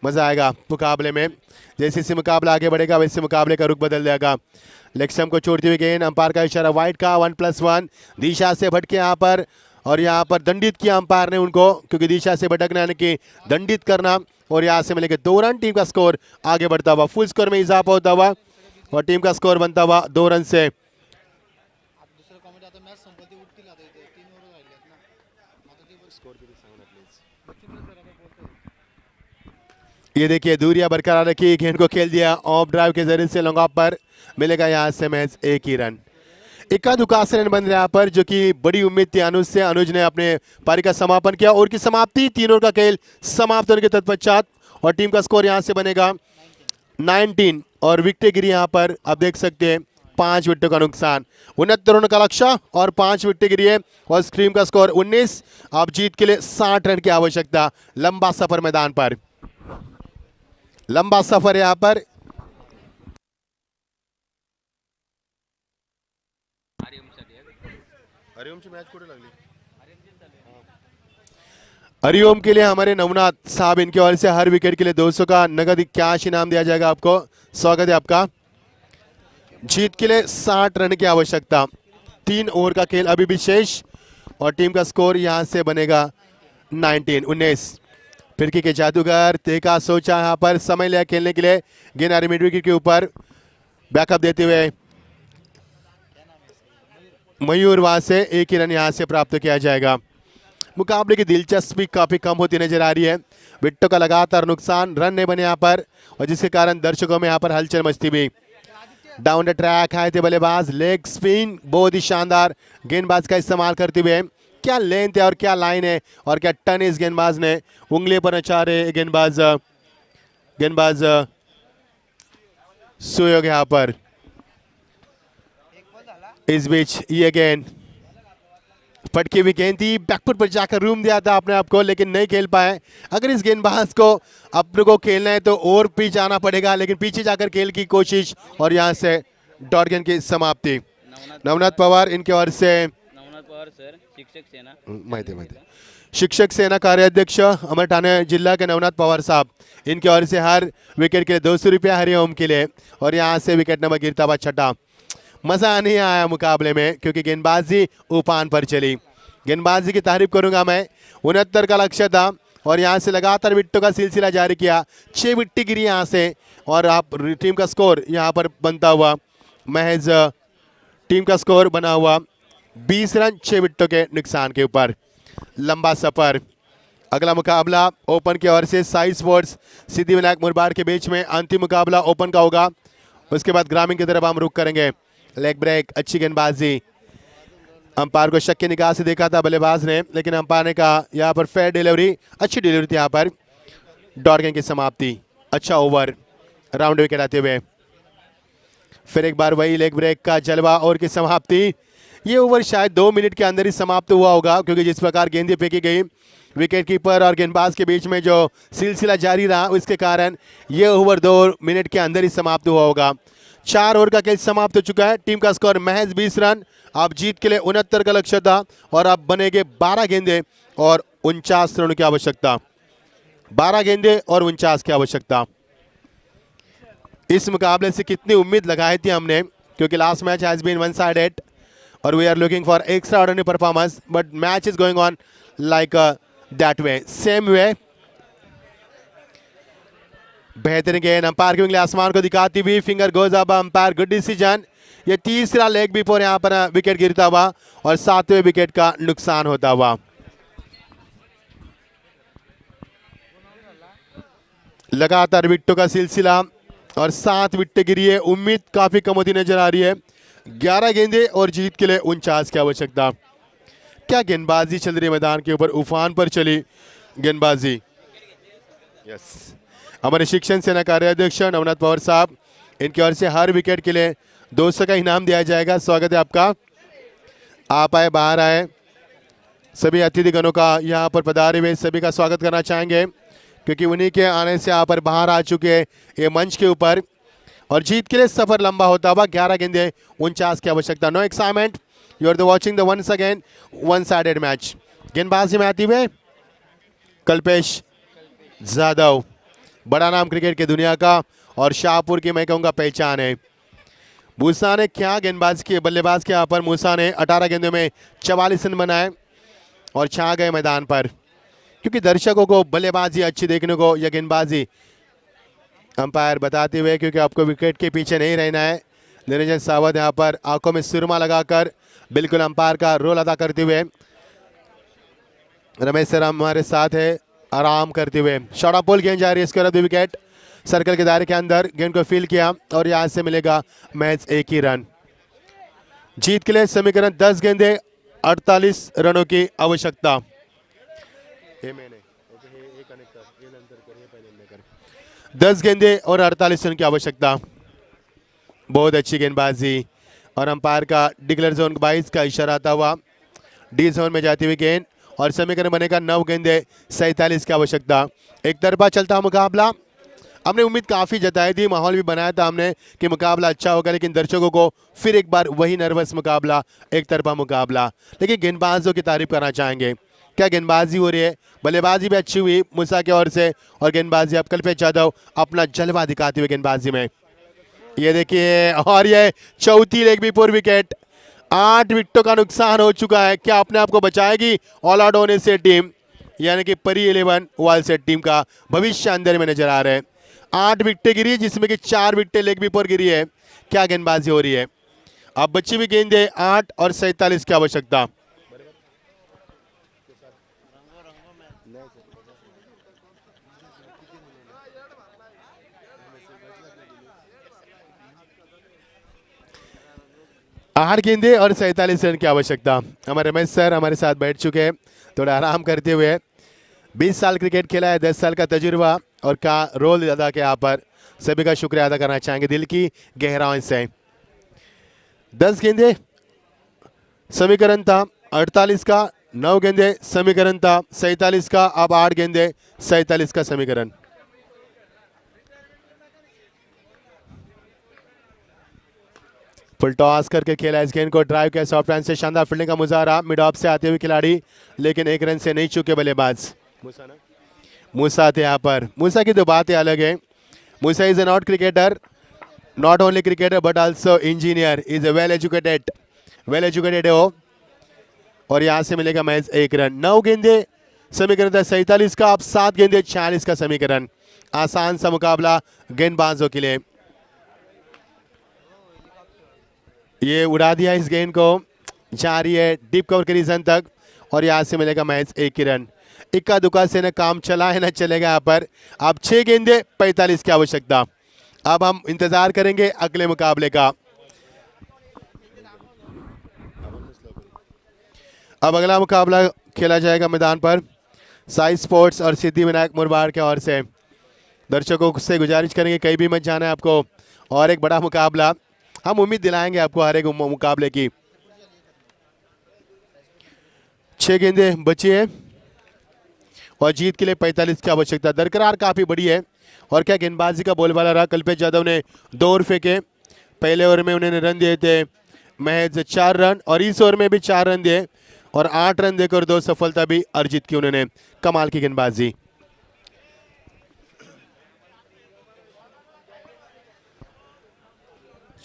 मज़ा आएगा मुकाबले में। जैसे जैसे मुकाबला आगे बढ़ेगा वैसे मुकाबले का रुख बदल जाएगा। लेक्सम को छोड़ती हुई गेंद, अंपायर का इशारा वाइड का, 1+1 दिशा से भटके यहाँ पर, और यहाँ पर दंडित किया अंपायर ने उनको, क्योंकि दिशा से भटकना यानी कि दंडित करना। और यहाँ से मिलेंगे 2 रन। टीम का स्कोर आगे बढ़ता हुआ, फुल स्कोर में इजाफा होता हुआ, और टीम का स्कोर बनता हुआ 2 रन से। ये देखिए दूरियां बरकरार रखी, गेंद को खेल दिया ऑफ ड्राइव के जरिए से लॉन्ग ऑफ पर, मिलेगा यहाँ से महज 1 ही रन। इक्का दुक्का से रन बन रहे यहाँ पर, जो कि बड़ी उम्मीद थी अनुज से। अनुज ने अपने पारी का समापन किया, और की समाप्ति 3 ओवर का खेल समाप्त होने के तत्पश्चात, और टीम का स्कोर यहाँ से बनेगा 19। और विकेट गिरी यहाँ पर, आप देख सकते हैं 5 विकेटों का नुकसान, 69 रन का लक्ष्य और 5 विकेट गिरी है, और टीम का स्कोर 19। अब जीत के लिए 60 रन की आवश्यकता। लंबा सफर मैदान पर, लंबा सफर यहाँ पर। हरिओम के लिए हमारे नवनाथ साहब, इनके ओर से हर विकेट के लिए 200 का नगद कैश इनाम दिया जाएगा आपको। स्वागत है आपका। जीत के लिए 60 रन की आवश्यकता, 3 ओवर का खेल अभी भी शेष, और टीम का स्कोर यहां से बनेगा 19। फिरकी के जादूगर तेका सोचा यहां पर समय लिया खेलने के लिए, गेंद मिड विकेट के ऊपर बैकअप देते हुए मयूर, वहां से 1 ही रन यहां से प्राप्त किया जाएगा। मुकाबले की दिलचस्पी काफी कम होती नजर आ रही है। विकेटों का लगातार नुकसान, रन नहीं बने यहाँ पर, और जिसके कारण दर्शकों में यहाँ पर हलचल मचती भी। डाउन द ट्रैक आए थे बल्लेबाज, लेग स्पिन बहुत ही शानदार गेंदबाज का इस्तेमाल करते हुए। क्या लेंथ है और क्या लाइन है और क्या टन इस गेंदबाज ने, उंगली पर नचा रहे गेंदबाज सुयोग यहाँ पर। इस बीच ये गेंद फटकी हुई गेंद थी, बैकफुट पर जाकर रूम दिया था अपने आप को, लेकिन नहीं खेल पाए। अगर इस गेंदबाज को अपने को खेलना है तो और पीछे आना पड़ेगा, लेकिन पीछे जाकर खेल की कोशिश, और यहाँ से डॉट गेंद की समाप्ति। नवनाथ पवार इनके ओर से, नवनाथ पवार सर, शिक्षक सेना, माहिती शिक्षक सेना कार्याध्यक्ष अमर ठाणे जिला के नवनाथ पवार साहब, इनके ओर से हर विकेट के लिए 200 रुपया हरिओम के लिए, और यहाँ से विकेट नंबर गिरता हुआ 6। मज़ा नहीं आया मुकाबले में, क्योंकि गेंदबाजी उपान पर चली। गेंदबाजी की तारीफ करूंगा मैं, 69 का लक्ष्य था, और यहाँ से लगातार विकेटों का सिलसिला जारी किया। 6 विकेट गिरी यहाँ से, और आप टीम का स्कोर यहाँ पर बनता हुआ महज, टीम का स्कोर बना हुआ 20 रन 6 विकेटों के नुकसान के ऊपर। लंबा सफर। अगला मुकाबला ओपन की ओर से साई स्पोर्ट्स सिद्धिविनायक मुरबाड के बीच में अंतिम मुकाबला ओपन का होगा। उसके बाद ग्रामीण की तरफ हम रुख करेंगे। लेग ब्रेक, अच्छी गेंदबाजी, अंपायर को शक की निगाह से देखा था बल्लेबाज ने, लेकिन अंपायर ने कहा यहाँ पर फेयर डिलीवरी, अच्छी डिलीवरी थी यहाँ पर। डॉट गेंद की समाप्ति, अच्छा ओवर, राउंड विकेट आते हुए फिर एक बार वही लेग ब्रेक का जलवा और की समाप्ति। ये ओवर शायद 2 मिनट के अंदर ही समाप्त हुआ होगा, क्योंकि जिस प्रकार गेंदें फेंकी गई, विकेट कीपर और गेंदबाज के बीच में जो सिलसिला जारी रहा, उसके कारण ये ओवर 2 मिनट के अंदर ही समाप्त हुआ होगा। 4 ओवर का खेल समाप्त हो चुका है। टीम का स्कोर महज 20 रन। आप जीत के लिए 69 का लक्ष्य था, और आप बनेंगे 12 गेंदे और 49 रनों की आवश्यकता। 12 गेंदे और 49 की आवश्यकता। इस मुकाबले से कितनी उम्मीद लगाई थी हमने, क्योंकि last match has been one sided, और we are looking for extraordinary performance, but match is going on like that way, same way. बेहतरीन गेंद, अंपायर की उंगली आसमान को दिखाती हुई, finger goes up umpire, good decision. ये तीसरा लेग बिफोर यहाँ पर विकेट गिरता हुआ और 7वें विकेट का नुकसान होता हुआ। लगातार विकेटों का सिलसिला और 7 विकेटें गिरी है, उम्मीद काफी कम होती नजर आ रही है। 11 गेंदे और जीत के लिए 49 की आवश्यकता। क्या गेंदबाजी चल रही है मैदान के ऊपर, उफान पर चली गेंदबाजी। यस, हमारे शिक्षण सेना कार्याध्यक्ष नवनाथ पवार साहब, इनकी ओर से हर विकेट के लिए 200 का इनाम दिया जाएगा। स्वागत है आपका, आप आए, बाहर आए। सभी अतिथिगणों का यहाँ पर पधारे हुए सभी का स्वागत करना चाहेंगे, क्योंकि उन्हीं के आने से यहाँ पर बाहर आ चुके हैं ये मंच के ऊपर। और जीत के लिए सफर लंबा होता हुआ, 11 गेंदे 49 की आवश्यकता। No excitement, you are the watching the once again one sided match. गेंदबाजी में आती हुए कल्पेश जाधव, बड़ा नाम क्रिकेट की दुनिया का और शाहपुर की मैं कहूँगा पहचान है। मूसा ने क्या गेंदबाज की, बल्लेबाज के यहाँ पर मूसा ने 18 गेंदों में 44 रन बनाए और छा गए मैदान पर, क्योंकि दर्शकों को बल्लेबाजी अच्छी देखने को या गेंदबाजी अंपायर बताते हुए, क्योंकि आपको विकेट के पीछे नहीं रहना है। निरंजन सावत यहाँ पर आंखों में सुरमा लगाकर बिल्कुल अंपायर का रोल अदा करते हुए। रमेश सर हमारे साथ है आराम करते हुए। शॉर्ट ऑफ बॉल गेंद जा रही है, इसके बाद विकेट सर्कल के दायरे के अंदर गेंद को फील किया और यहाँ से मिलेगा मैच 1 ही रन। जीत के लिए समीकरण 10 गेंदे 48 रनों की आवश्यकता। 10 गेंदे और 48 रन की आवश्यकता। बहुत अच्छी गेंदबाजी और अंपायर का डिक्लेयर जोन 22 का इशारा आता हुआ डी जोन में जाती हुई गेंद और समीकरण बनेगा 9 गेंदे 47 की आवश्यकता। एक तरफा चलता मुकाबला। हमने उम्मीद काफ़ी जताई थी, माहौल भी बनाया था हमने कि मुकाबला अच्छा होगा, लेकिन दर्शकों को फिर एक बार वही नर्वस मुकाबला, एक तरफा मुकाबला। लेकिन गेंदबाजों की तारीफ करना चाहेंगे, क्या गेंदबाजी हो रही है, बल्लेबाजी भी अच्छी हुई मूसा की ओर से और गेंदबाजी अब कल्पेश जाधव अपना जलवा दिखाते हुए गेंदबाजी में। ये देखिए, और ये चौथी लेग बिफोर विकेट। 8 विकेटों का नुकसान हो चुका है। क्या अपने आप को बचाएगी ऑल आउट होने से टीम, यानी कि परी 11 वाल सेट टीम का भविष्य अंदर में नजर आ रहा है। 8 विकेटें गिरी, जिसमें कि 4 विकेटें लेग बिफोर गिरी है। क्या गेंदबाजी हो रही है। अब बची हुई गेंदे 8 और 47 की आवश्यकता। आठ गेंदे और 47 रन की आवश्यकता। हमारे रमेश सर हमारे साथ बैठ चुके हैं, थोड़ा आराम करते हुए। 20 साल क्रिकेट खेला है, 10 साल का तजुर्बा और का रोल अदा किया। यहाँ पर सभी का शुक्रिया अदा करना चाहेंगे दिल की गहराई से। 10 गेंदे समीकरण था 48 का, 9 गेंदे समीकरण था 47 का, अब 8 गेंदे 47 का समीकरण। फुल टॉस करके खेला इस गेंद को, ड्राइव किया सॉफ्ट हैंड से, शानदार फील्डिंग का मुजाहरा मिड ऑफ से आते हुए खिलाड़ी, लेकिन 1 रन से नहीं चुके बल्लेबाज। मूसा थे यहाँ पर। मूसा की तो बातें अलग है। Musa is a not cricketer, not only cricketer but also engineer, is a well educated हो। और यहाँ से मिलेगा मैच 1 रन। 9 गेंदे समीकरण था 47 का, अब 7 गेंदे 46 का समीकरण। आसान सा मुकाबला गेंदबाजों के लिए। ये उड़ा दिया इस गेंद को, जा रही है डीप कवर के रीजन तक और यहाँ से मिलेगा मैच 1 ही रन। इक्का दुक्का से न काम चला है न चलेगा यहाँ पर। अब 6 गेंदे 45 की आवश्यकता। अब हम इंतजार करेंगे अगले मुकाबले का। अब अगला मुकाबला खेला जाएगा मैदान पर साई स्पोर्ट्स और सिद्धिविनायक मुरबाड के ओर से। दर्शकों से गुजारिश करेंगे कहीं भी मत जाना है आपको, और एक बड़ा मुकाबला हम उम्मीद दिलाएंगे आपको हर एक मुकाबले की। 6 गेंदे बची है और जीत के लिए 45 की आवश्यकता। दरकरार काफ़ी बड़ी है। और क्या गेंदबाजी का बोलबाला रहा। कल्पेश जाधव ने 2 ओवर फेंके, पहले ओवर में उन्होंने रन दिए थे महज 4 रन और इस ओवर में भी 4 रन दिए और 8 रन देकर 2 सफलता भी अर्जित की उन्होंने। कमाल की गेंदबाजी।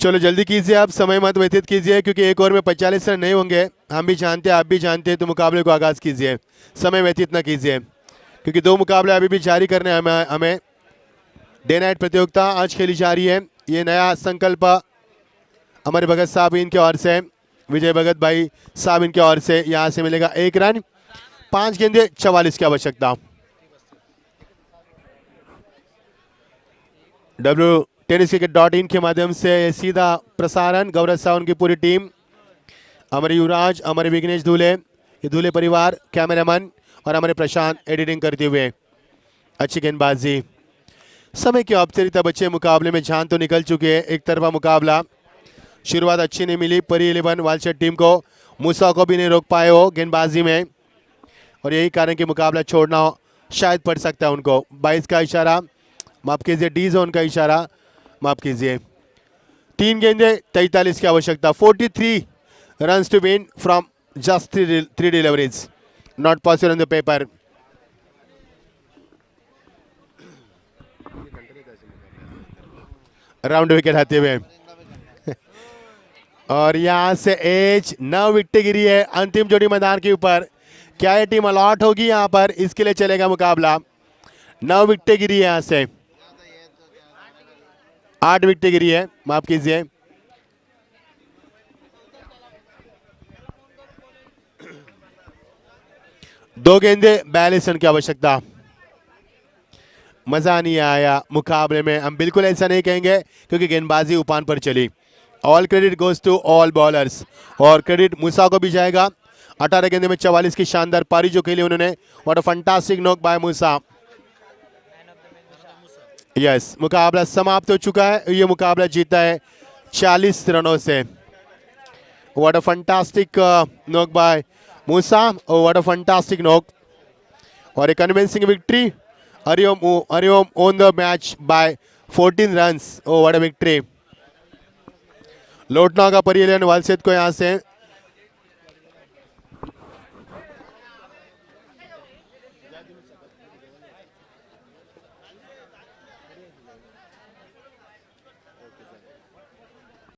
चलो जल्दी कीजिए, आप समय मत व्यतीत कीजिए, क्योंकि 1 ओवर में 45 रन नहीं होंगे। हम भी जानते हैं, आप भी जानते हैं, तो मुकाबले को आगाज कीजिए, समय व्यतीत ना कीजिए, क्योंकि 2 मुकाबले अभी भी जारी करने हमें डे नाइट प्रतियोगिता आज खेली जा रही है। ये नया संकल्प हमारे भगत साहब इनके ओर से, विजय भगत भाई साहब इनके ओर से। यहाँ से मिलेगा 1 रन, 5 गेंदे 44 की आवश्यकता। wtenniscricket.in के माध्यम से सीधा प्रसारण, गौरव साहब उनकी पूरी टीम, हमारे युवराज, हमारे विघ्नेश धूले, ये धूले परिवार, कैमरामैन और हमारे प्रशांत एडिटिंग करते हुए। अच्छी गेंदबाजी, समय की औपचारिकता बच्चे मुकाबले में जान तो निकल चुके हैं। एक तरफा मुकाबला, शुरुआत अच्छी नहीं मिली परी 11 वालशेट टीम को, मूसा को भी नहीं रोक पाए हो गेंदबाजी में, और यही कारण कि मुकाबला छोड़ना शायद पड़ सकता है उनको। 22 का इशारा, माफ कीजिए, डी जोन का इशारा, माफ कीजिए। 3 गेंदे 43 की आवश्यकता। 43 runs to win from just three deliveries. Not possible on the paper. Round wicket आते हुए और यहां से एज 9 विकेट गिरी है अंतिम जोड़ी मैदान के ऊपर। क्या ये टीम अलॉट होगी यहां पर? इसके लिए चलेगा मुकाबला। 9 विकेट गिरी है यहां से, 8 विकेट गिरी है, माफ कीजिए। दो गेंदे 42 रन की आवश्यकता। मजा नहीं आया मुकाबले में, हम बिल्कुल ऐसा नहीं कहेंगे क्योंकि गेंदबाजी उपान पर चली। All credit goes to all bowlers, और क्रेडिट मूसा को भी जाएगा। 18 गेंदे में 44 की शानदार पारी जो खेली उन्होंने। What a fantastic knock by Musa. Yes, मुकाबला समाप्त हो चुका है। ये मुकाबला जीता है 40 रनों से। What a fantastic knock by Musa, और व्हाट अ फैंटास्टिक नॉक, और a convincing victory. Hariom won the match by 14 runs. Oh what a victory. लौटना होगा परियलन वालसेत को यहाँ से।